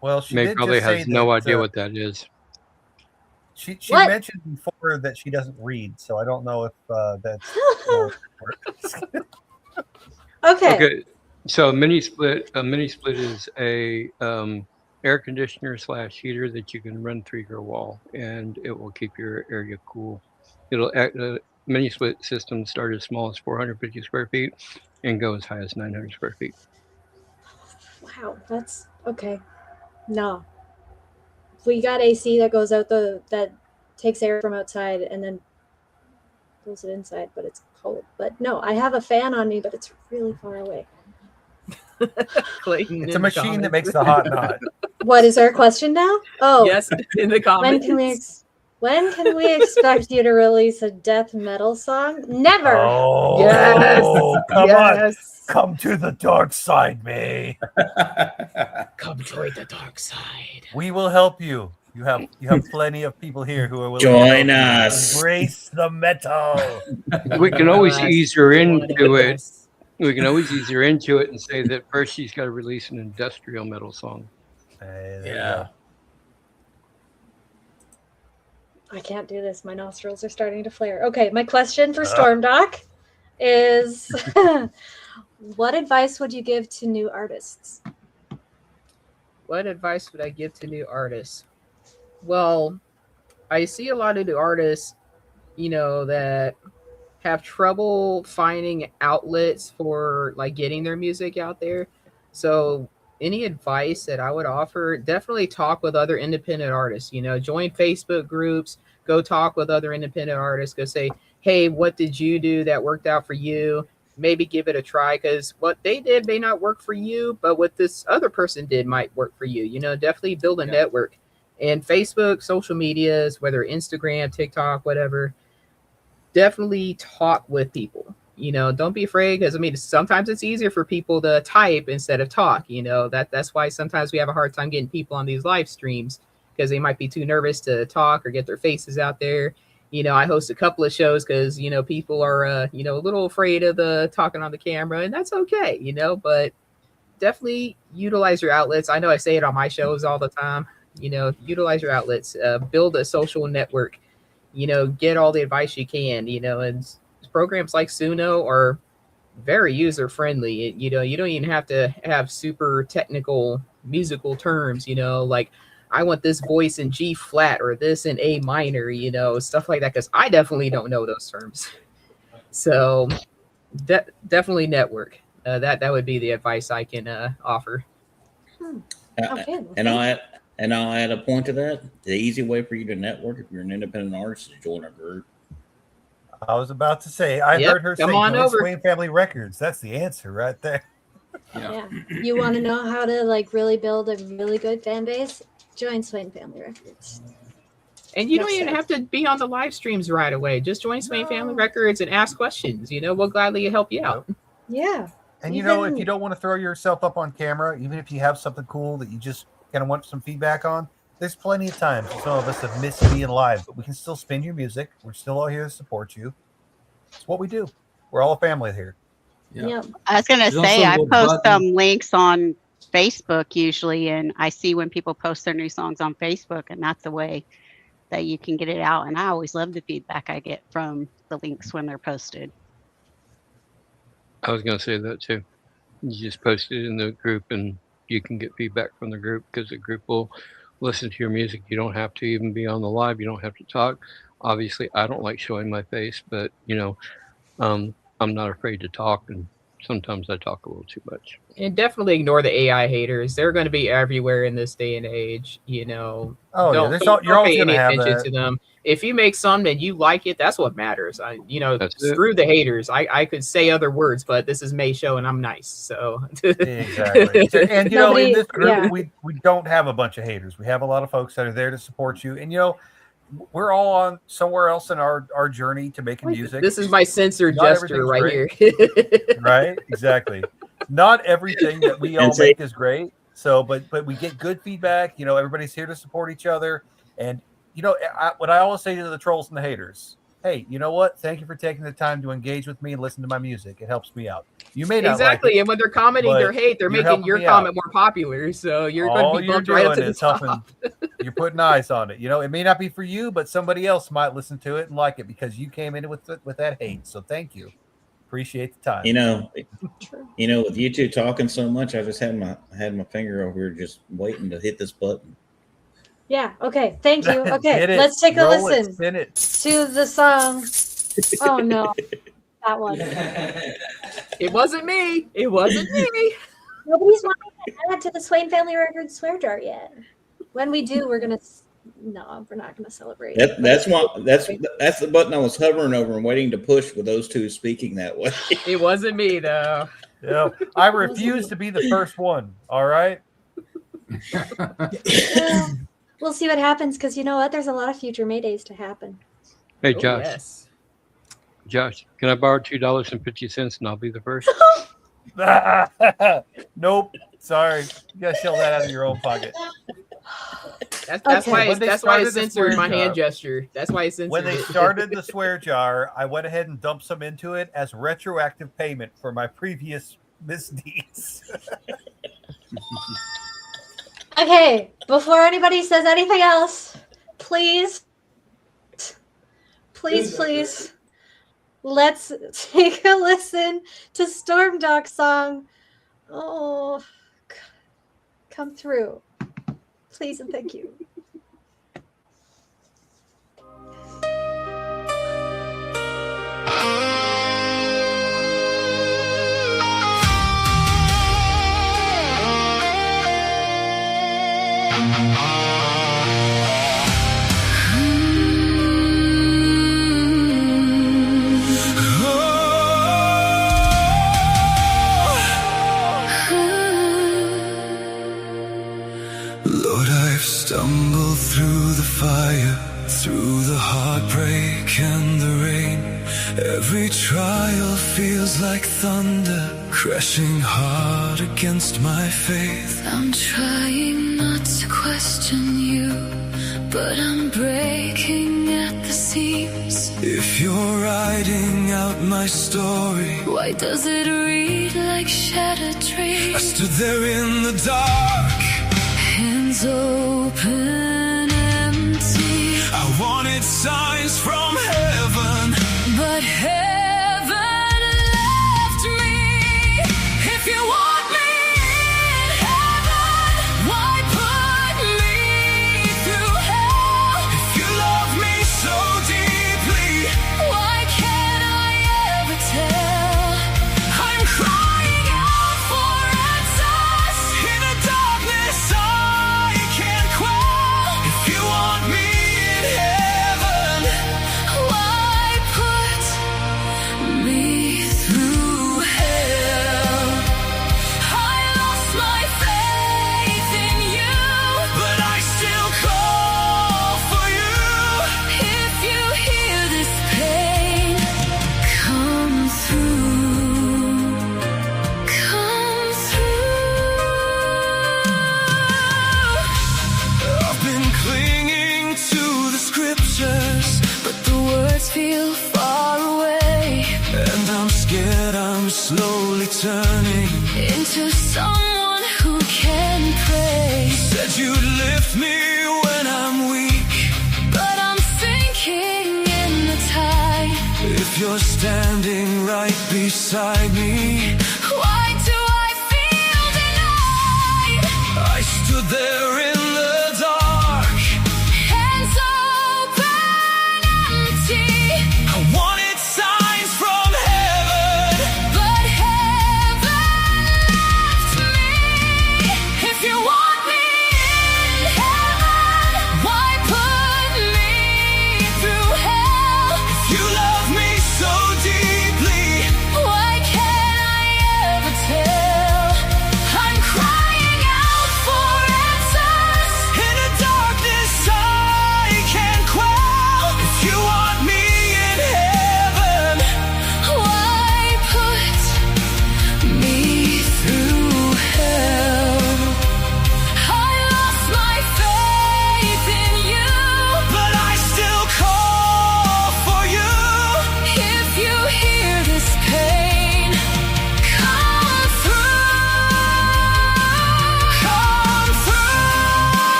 Well, she May did probably just say has no that, idea what that is. She What? mentioned before that she doesn't read, so I don't know if that's. Okay. Okay, so a mini split is a air conditioner / heater that you can run through your wall, and it will keep your area cool. It'll mini split systems start as small as 450 square feet and go as high as 900 square feet. Wow, that's okay. No. We got AC that goes out that takes air from outside and then pulls it inside, but it's cold. But no, I have a fan on me, but it's really far away. Clayton It's in a the machine that comments. makes the hot knot. What is our question now? Oh, Yes, in the when comments. when can we expect you to release a death metal song? Never. Oh, Yes. come on. Yes. Come to the dark side, May. Come join the dark side. We will help you. You have plenty of people here who are willing Join to help you. us. Embrace the metal. We can always Yes. ease her into it. Yes. We can always ease her into it and say that first she's got to release an industrial metal song. Hey, there you Yeah. I can't do this. My nostrils are starting to flare. Okay, my question for Storm Doc is what advice would you give to new artists? What advice would I give to new artists? Well, I see a lot of new artists, that have trouble finding outlets for like getting their music out there. So any advice that I would offer, definitely talk with other independent artists, join Facebook groups, go talk with other independent artists, go say, hey, what did you do that worked out for you? Maybe give it a try, because what they did may not work for you, but what this other person did might work for you. Definitely build a network. And Facebook, social medias, whether Instagram, TikTok, whatever, definitely talk with people. Don't be afraid, because sometimes it's easier for people to type instead of talk. That's why sometimes we have a hard time getting people on these live streams, because they might be too nervous to talk or get their faces out there. I host a couple of shows because, people are, a little afraid of the talking on the camera, and that's okay, but definitely utilize your outlets. I know I say it on my shows all the time, utilize your outlets, build a social network, get all the advice you can, and programs like Suno are very user friendly. You don't even have to have super technical musical terms, like I want this voice in G flat or this in A minor, stuff like that, because I definitely don't know those terms. So definitely network. That would be the advice I can offer. Okay. And I'll add a point to that. The easy way for you to network if you're an independent artist is join our group. I was about to say, I Yep, heard her say, come on join over. Swain Family Records. That's the answer right there. Yeah. You want to know how to really build a really good fan base? Join Swain Family Records. And you don't even have to be on the live streams right away. Just join Swain Family Records and ask questions. We'll gladly help you out. Yeah. And if you don't want to throw yourself up on camera, even if you have something cool that you just kind of want some feedback on, there's plenty of times some of us have missed being live, but we can still spin your music. We're still all here to support you. It's what we do. We're all a family here. Yeah. I was going to There's say, also a I little post button. some links on Facebook usually, and I see when people post their new songs on Facebook, and that's the way that you can get it out. And I always love the feedback I get from the links when they're posted. I was going to say that too. You just post it in the group and you can get feedback from the group, because the group will listen to your music. You don't have to even be on the live. You don't have to talk. Obviously, I don't like showing my face, but I'm not afraid to talk, and sometimes I talk a little too much. And definitely ignore the AI haters. They're going to be everywhere in this day and age. You're Don't always pay going any to have attention that. to them. If you make something and you like it, that's what matters. That's it. Screw the haters. I could say other words, but this is May's show and I'm nice. So Exactly. And in Nobody- this group, yeah. we don't have a bunch of haters. We have a lot of folks that are there to support you. And we're all on somewhere else in our journey to making music. This is my censored Not gesture everything's right great. here. Right? Exactly. Not everything that we all make is great. So, but we get good feedback. Everybody's here to support each other. And what I always say to the trolls and the haters: hey, you know what? Thank you for taking the time to engage with me and listen to my music. It helps me out. You may not Exactly. like it, and when they're commenting their but hate, they're you're making helping your me comment out. more popular. So you're going to All be you're bumped right up doing to the is top. helping. You're putting eyes on it. It may not be for you, but somebody else might listen to it and like it because you came in with that hate. So thank you. Appreciate the time. With you two talking so much, I just had my finger over here just waiting to hit this button. Yeah. Okay. Thank you. Okay. Hit it. Let's take a Roll it. listen Spin it. to the song. Oh no, that one. It wasn't me. It wasn't me. Nobody's wanting to add to the Swain Family Records swear jar yet. When we do, we're not gonna celebrate. That's the button I was hovering over and waiting to push with those two speaking that way. It wasn't me though. Yeah, I refuse to be the first one. All right. Well, we'll see what happens because you know what? There's a lot of future Maydays to happen. Hey, Oh, Josh. yes. Josh, can I borrow $2.50 and I'll be the first? Nope. Sorry. You gotta shell that out of your own pocket. That's Okay. why When they that's why it started the censored swear my jar- hand gesture. That's why it censored When they it. started the swear jar, I went ahead and dumped some into it as retroactive payment for my previous misdeeds. Okay, before anybody says anything else, please, let's take a listen to Storm Dog's song. Oh, come through. Please and thank you. Lord, I've stumbled through the fire, through the heartbreak and the rain. Every trial feels like thunder, crashing hard against my faith. I'm trying not to question you, but I'm breaking at the seams. If you're writing out my story, Why does it read like shattered I dreams? stood there in the dark. Hands open, empty, I wanted signs from heaven, but heaven left me. If you want me in heaven, why put me through hell? if you love me so deeply, Why can't I ever tell? I'm crying out for answers in a darkness I can't quell. If you want me in heaven, Why put me through hell? I lost my faith in you. but I still call for you. If you hear this pain, come through, come through. I've been clinging to the scriptures, But the words feel far away and I'm scared I'm slowly turning. into someone who can pray. Said you'd lift me when I'm weak. But I'm sinking in the tide. If you're standing right beside me, Why do I feel denied?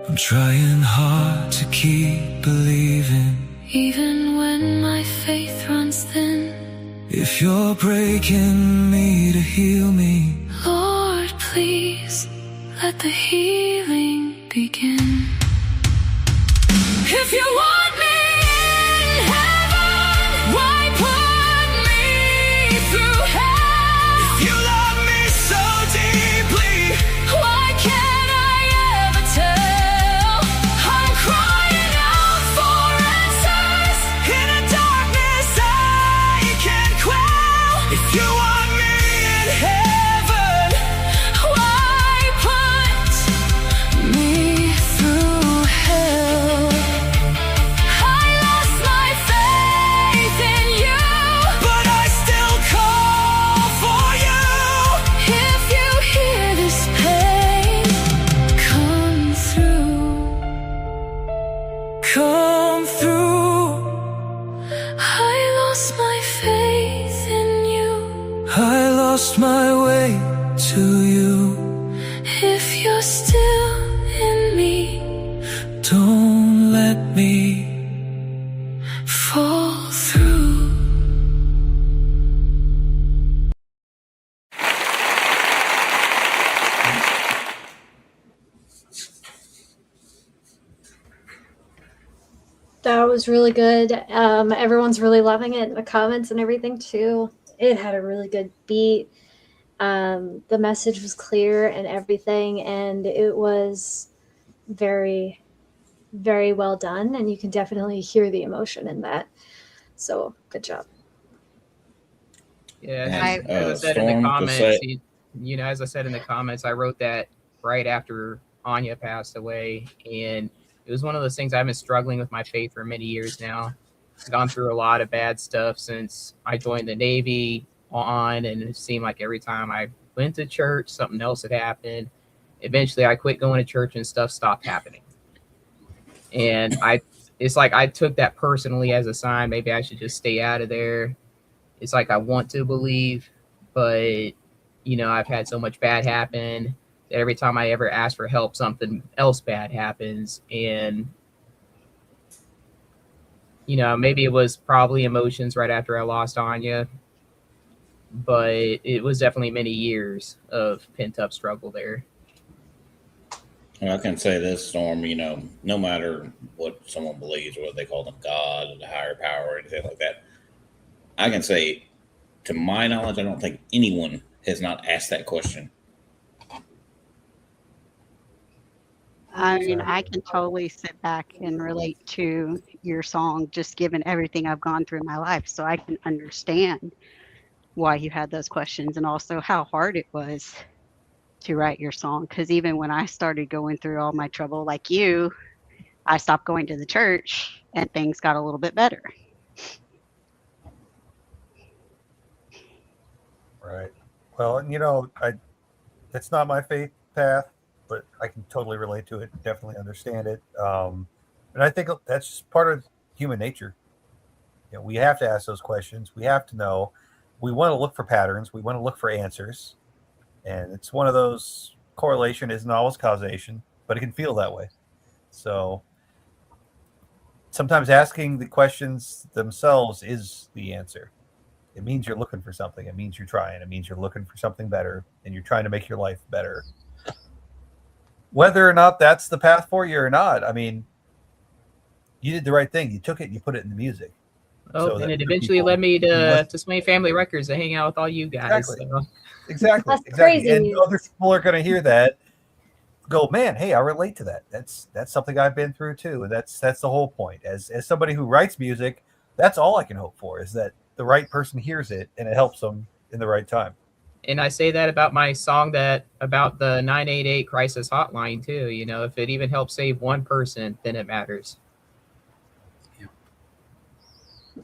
I'm trying hard to keep believing. Even when my faith runs thin, If you're breaking me to heal me, Lord, please let the healing begin. If you want me in heaven, why put me through hell? if you love me so deeply, Why can't I ever tell? I'm crying out for answers. in a darkness I can't quell. If you want me in heaven, Why put me through hell? I lost my faith in you. but I still call for you. If you hear this pain, come through. Come through. I lost my faith in you. I lost my way to you. If you're still in me, Don't let me. fall through. That was really good. Everyone's really loving it in the comments and everything too. It had a really good beat. The message was clear and everything, and it was very, very well done. And you can definitely hear the emotion in that. So good job. Yeah, And, as I said in the Storm, to comments, say- as I said in the comments, I wrote that right after Anya passed away, and it was one of those things I've been struggling with my faith for many years now. I've gone through a lot of bad stuff since I joined the Navy on, and it seemed like every time I went to church, something else had happened. Eventually, I quit going to church and stuff stopped happening. And it's like I took that personally as a sign. Maybe I should just stay out of there. It's like I want to believe, but I've had so much bad happen that every time I ever ask for help, something else bad happens. And maybe it was probably emotions right after I lost Anya, but it was definitely many years of pent up struggle there. Well, I can say this, Storm, no matter what someone believes, whether they call them God or the higher power or anything like that, I can say, to my knowledge, I don't think anyone has not asked that question. I mean, I can totally sit back and relate to your song, just given everything I've gone through in my life. So I can understand why you had those questions and also how hard it was to write your song. Because even when I started going through all my trouble, like you, I stopped going to the church and things got a little bit better. Right. Well, and it's not my faith path, but I can totally relate to it. Definitely understand it. And I think that's just part of human nature. We have to ask those questions. We have to know. We want to look for patterns. We want to look for answers. And it's one of those, correlation isn't always causation, but it can feel that way. So sometimes asking the questions themselves is the answer. It means you're looking for something. It means you're trying. It means you're looking for something better, and you're trying to make your life better. Whether or not that's the path for you or not, I mean, you did the right thing. You took it and you put it in the music. Oh, So and that it eventually people led me can to Swain Family Records to hang out with all you guys. Exactly. So. Exactly. That's crazy. And other people are going to hear that, go, man, hey, I relate to that. That's something I've been through too. And that's the whole point. As somebody who writes music, that's all I can hope for, is that the right person hears it and it helps them in the right time. And I say that about my song about the 988 crisis hotline too. If it even helps save one person, then it matters.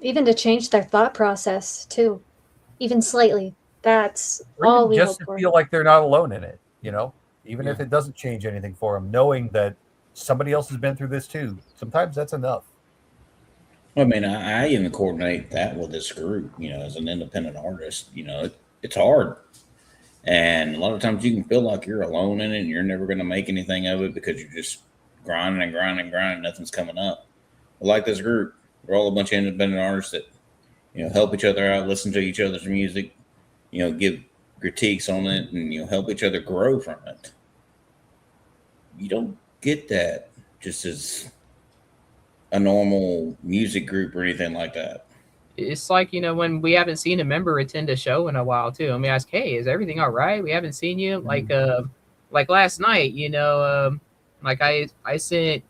Even to change their thought process too, even slightly. That's Or all even we just hope to for. feel like they're not alone in it, even if it doesn't change anything for them, knowing that somebody else has been through this too. Sometimes that's enough. I mean, I even coordinate that with this group, as an independent artist. It's hard. And a lot of times you can feel like you're alone in it and you're never going to make anything of it because you're just grinding and grinding and grinding. Nothing's coming up. But like this group, we're all a bunch of independent artists that, help each other out, listen to each other's music, give critiques on it, and, help each other grow from it. You don't get that just as a normal music group or anything like that. It's like, when we haven't seen a member attend a show in a while too. And we ask, hey, is everything all right? We haven't seen you. Like last night, like I sent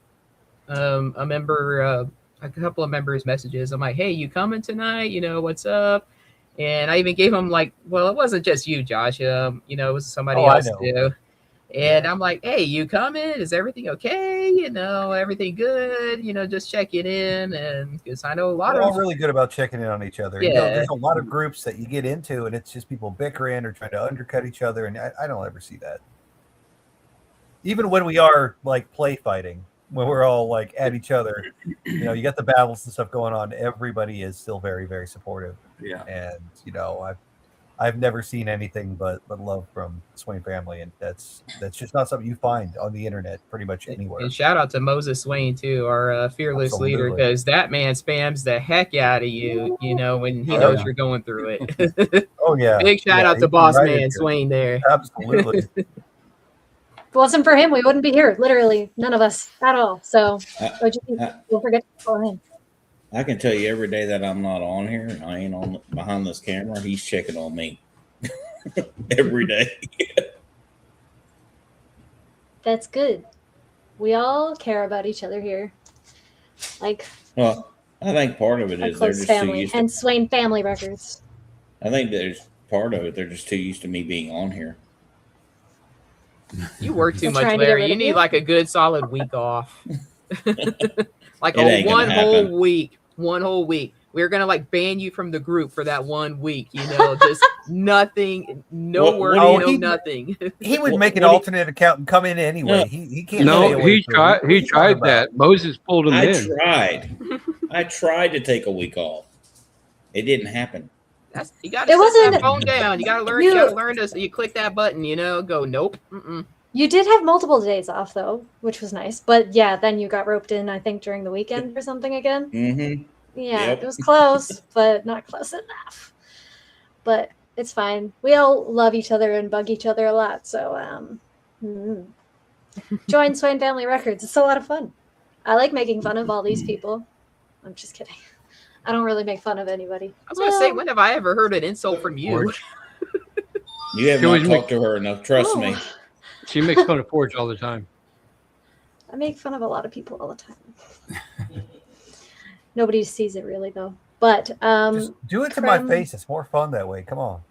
a member, a couple of members messages. I'm like, hey, you coming tonight? What's up? And I even gave him it wasn't just you, Josh. It was somebody else too. And I'm like, hey, you coming? Is everything okay? Everything good? Just checking in. And because I know We're all really good about checking in on each other. Yeah. There's a lot of groups that you get into, and it's just people bickering or trying to undercut each other. And I don't ever see that. Even when we are play fighting, when we're all at each other, you got the battles and stuff going on. Everybody is still very, very supportive. Yeah. And I've never seen anything but love from Swain family, and that's just not something you find on the internet pretty much anywhere. And shout out to Moses Swain too, our fearless leader, because that man spams the heck out of you, when he knows you're going through it. Oh yeah. Big shout out to Boss Man Swain there. Absolutely. If it wasn't for him, we wouldn't be here. Literally, none of us at all. So don't forget to follow him. I can tell you every day that I'm not on here, I ain't on behind this camera, he's checking on me. Every day. That's good. We all care about each other here. Well, I think part of it is they're close just family too used and Swain Family Records. I think there's part of it, they're just too used to me being on here. You work too much, Larry. You need a good solid week off. One whole week. We're gonna ban you from the group for that 1 week. Just nothing, no word, nothing. He would make an alternate account and come in anyway. He can't. No, he tried that. Moses pulled him in. I tried to take a week off. It didn't happen. You got to set that phone down. You got to learn. You got to learn to. You click that button. Go nope. Mm-mm. You did have multiple days off though, which was nice. But yeah, then you got roped in. I think during the weekend or something again. Mm-hmm. Yeah, It was close, but not close enough. But it's fine. We all love each other and bug each other a lot. So join Swain Family Records. It's a lot of fun. I like making fun of all these people. I'm just kidding. I don't really make fun of anybody. I was going to say, when have I ever heard an insult from you? You have not talked to her enough. Trust me. She makes fun of Forge all the time. I make fun of a lot of people all the time. Nobody sees it really though. But just do it to my face. It's more fun that way. Come on.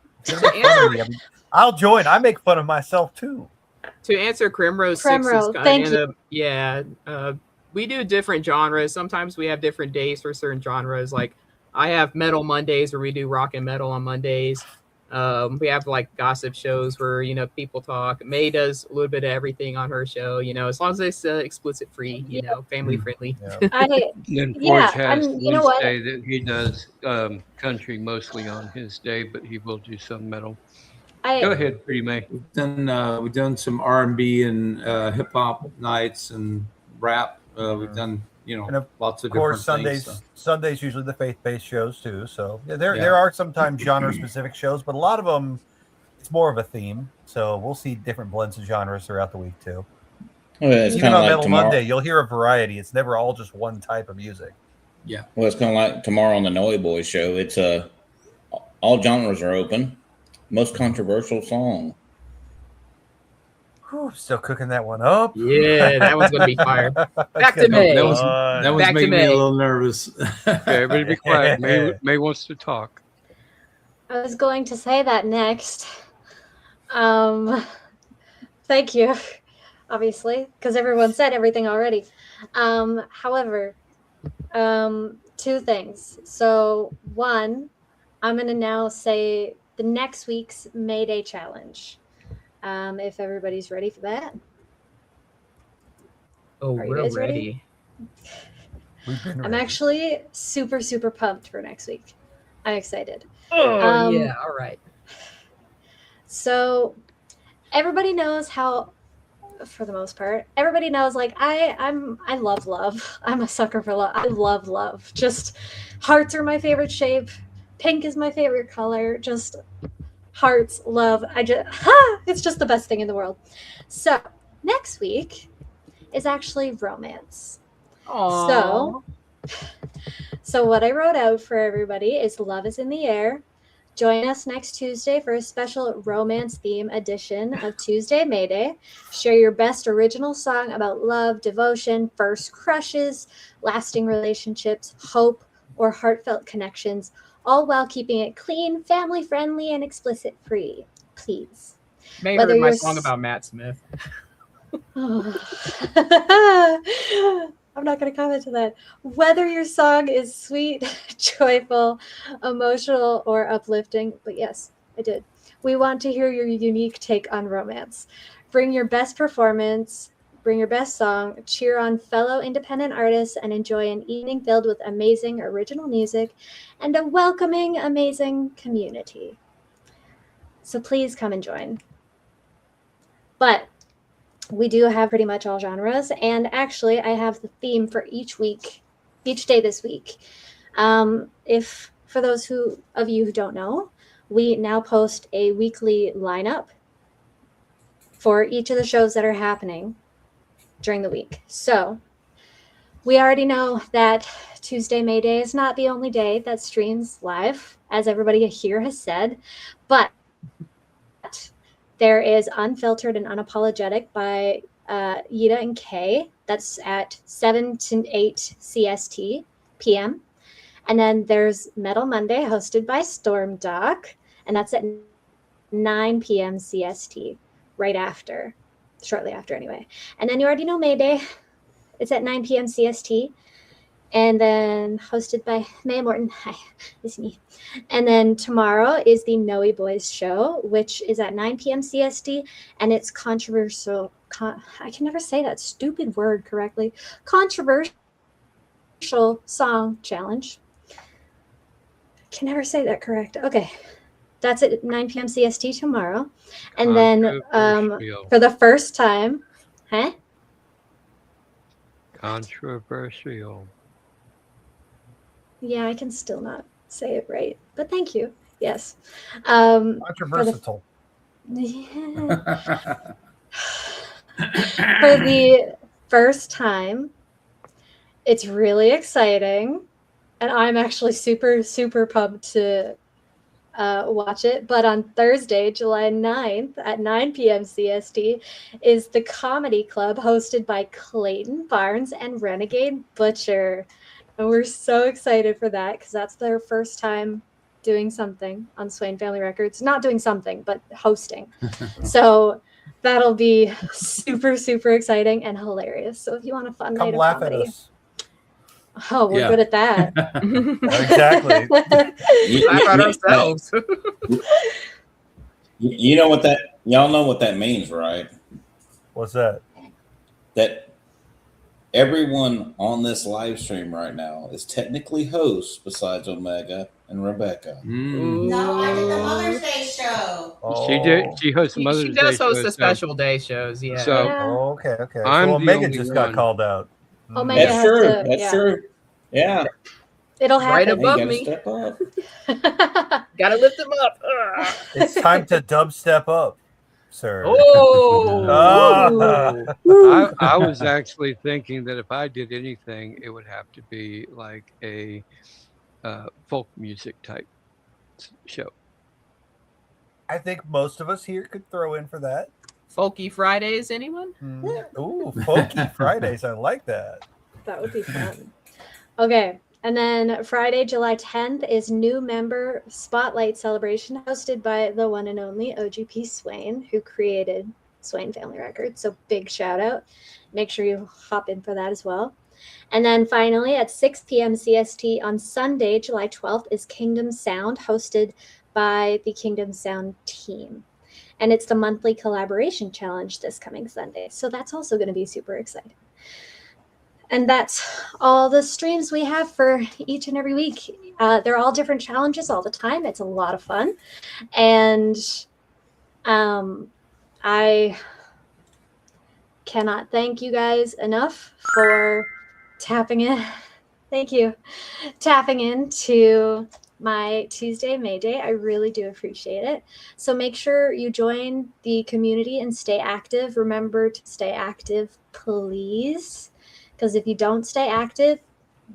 I'll join. I make fun of myself too. To answer Crimrose 6's thank you. We do different genres. Sometimes we have different days for certain genres. I have metal Mondays where we do rock and metal on Mondays. We have gossip shows where people talk. May does a little bit of everything on her show. As long as it's explicit free, family friendly. Then Forge has Wednesday that he does country mostly on his day, but he will do some metal. Go ahead, Pretty May. We've done some R&B and hip hop nights and rap. We've done lots of different Sundays. things, so. Sundays usually the faith-based shows too. So there are sometimes genre-specific shows, but a lot of them it's more of a theme. So we'll see different blends of genres throughout the week too. Even on Metal Monday, you'll hear a variety. It's never all just one type of music. Yeah. Well, it's kind of like tomorrow on the Noe Boys show. It's all genres are open. Most controversial song. Whew, still cooking that one up. Yeah, that one's gonna be fire. Back to May. That was making me a little nervous. Okay, everybody be quiet. May wants to talk. I was going to say that next. Thank you, obviously, because everyone said everything already. However, two things. So one, I'm going to now say the next week's May Day challenge. If everybody's ready for that. Oh, we're ready. I'm actually super, super pumped for next week. I'm excited. Oh, yeah. All right. So everybody knows how for the most part. Everybody knows, like, I love love. I'm a sucker for love. I love love. Just hearts are my favorite shape. Pink is my favorite color. Just hearts, love. It's just the best thing in the world. So next week is actually romance. Aww. So what I wrote out for everybody is Love is in the Air. Join us next Tuesday for a special romance theme edition of Tuesday Mayday. Share your best original song about love, devotion, first crushes, lasting relationships, hope, or heartfelt connections, all while keeping it clean, family friendly, and explicit free. Please. May Whether heard my you're song about Matt Smith. I'm not going to comment to that. Whether your song is sweet, joyful, emotional, or uplifting, but yes, I did. We want to hear your unique take on romance. Bring your best performance, bring your best song, cheer on fellow independent artists, and enjoy an evening filled with amazing original music and a welcoming, amazing community. So please come and join. But we do have pretty much all genres, and actually I have the theme for each day this week. If for those of you who don't know, we now post a weekly lineup for each of the shows that are happening during the week. So we already know that Tuesday May Day is not the only day that streams live, as everybody here has said, but there is Unfiltered and Unapologetic by Yida and Kay. That's at 7 to 8 CST PM. And then there's Metal Monday, hosted by Storm Doc, and that's at 9 p.m. CST, shortly after anyway. And then you already know Mayday. It's at 9 p.m. CST. And then hosted by May Moreton. Hi, it's me. And then tomorrow is the Noe Boys show, which is at 9 p.m. CST, and it's controversial. I can never say that stupid word correctly. Controversial song challenge. I can never say that correct. Okay. That's at 9 p.m. CST tomorrow. And then for the first time, Controversial. Yeah, I can still not say it right, but thank you. Yes. Controversial. For the first time, it's really exciting, and I'm actually super, super pumped to watch it. But on Thursday, July 9th at 9 p.m. CST is the Comedy Club, hosted by Clayton Barnes and Renegade Butcher. And we're so excited for that because that's their first time doing something on Swain Family Records. Not doing something, but hosting. So that'll be super, super exciting and hilarious. So if you want a fun night of comedy. At us. Oh, we're good at that. Exactly. Laugh at ourselves. You know what y'all know what that means, right? What's that? That everyone on this live stream right now is technically hosts besides Omega and Rebecca. No, I did the Mother's Day show. Oh. She did. She hosts Mother's Day. She does host the shows, special day shows. Yeah. So okay. I'm so the Omega only just one. got called out. Omega That's has true. to- That's yeah. true. Yeah. It'll happen. Right You above gotta me. step up. Gotta lift them up. It's time to dubstep up, sir. Oh. I was actually thinking that if I did anything, it would have to be like a folk music type show. I think most of us here could throw in for that. Folky Fridays, anyone? Ooh, Folky Fridays. I like that. That would be fun. Okay. And then Friday, July 10th is new member spotlight celebration hosted by the one and only OGP Swain, who created Swain Family Records. So big shout out. Make sure you hop in for that as well. And then finally at 6 p.m. CST on Sunday, July 12th is Kingdom Sound, hosted by the Kingdom Sound team. And it's the monthly collaboration challenge this coming Sunday. So that's also going to be super exciting. And that's all the streams we have for each and every week. They're all different challenges all the time. It's a lot of fun. And I cannot thank you guys enough for tapping in. Thank you. Tapping into my Tuesday May Day. I really do appreciate it. So make sure you join the community and stay active. Remember to stay active, please. Because if you don't stay active,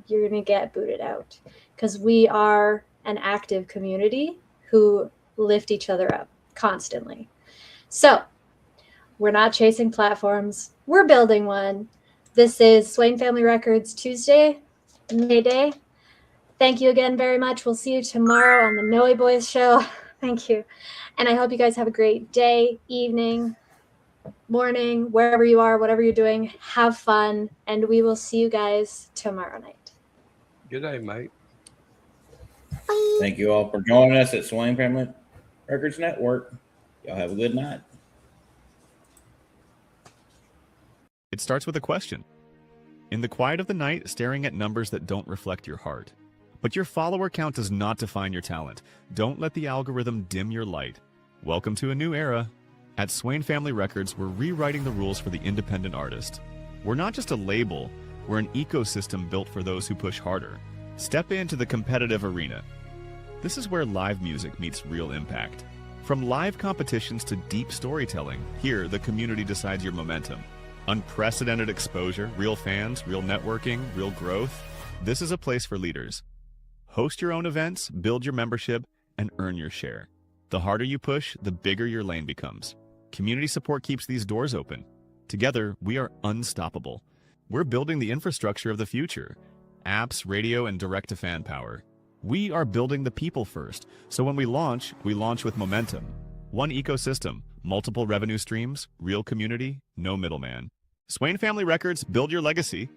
you're going to get booted out. Because we are an active community who lift each other up constantly. So we're not chasing platforms. We're building one. This is Swain Family Records Tuesday, May Day. Thank you again very much. We'll see you tomorrow on the Noe Boys show. Thank you. And I hope you guys have a great day, evening, morning, wherever you are, whatever you're doing. Have fun. And we will see you guys tomorrow night. Good night, mate. Thank you all for joining us at Swain Family Records Network. Y'all have a good night. It starts with a question. In the quiet of the night, staring at numbers that don't reflect your heart. But your follower count does not define your talent. Don't let the algorithm dim your light. Welcome to a new era. At Swain Family Records, we're rewriting the rules for the independent artist. We're not just a label, we're an ecosystem built for those who push harder. Step into the competitive arena. This is where live music meets real impact. From live competitions to deep storytelling, here the community decides your momentum. Unprecedented exposure, real fans, real networking, real growth. This is a place for leaders. Host your own events, build your membership, and earn your share. The harder you push, the bigger your lane becomes. Community support keeps these doors open. Together, we are unstoppable. We're building the infrastructure of the future. Apps, radio, and direct-to-fan power. We are building the people first, so when we launch with momentum. One ecosystem, multiple revenue streams, real community, no middleman. Swain Family Records, build your legacy.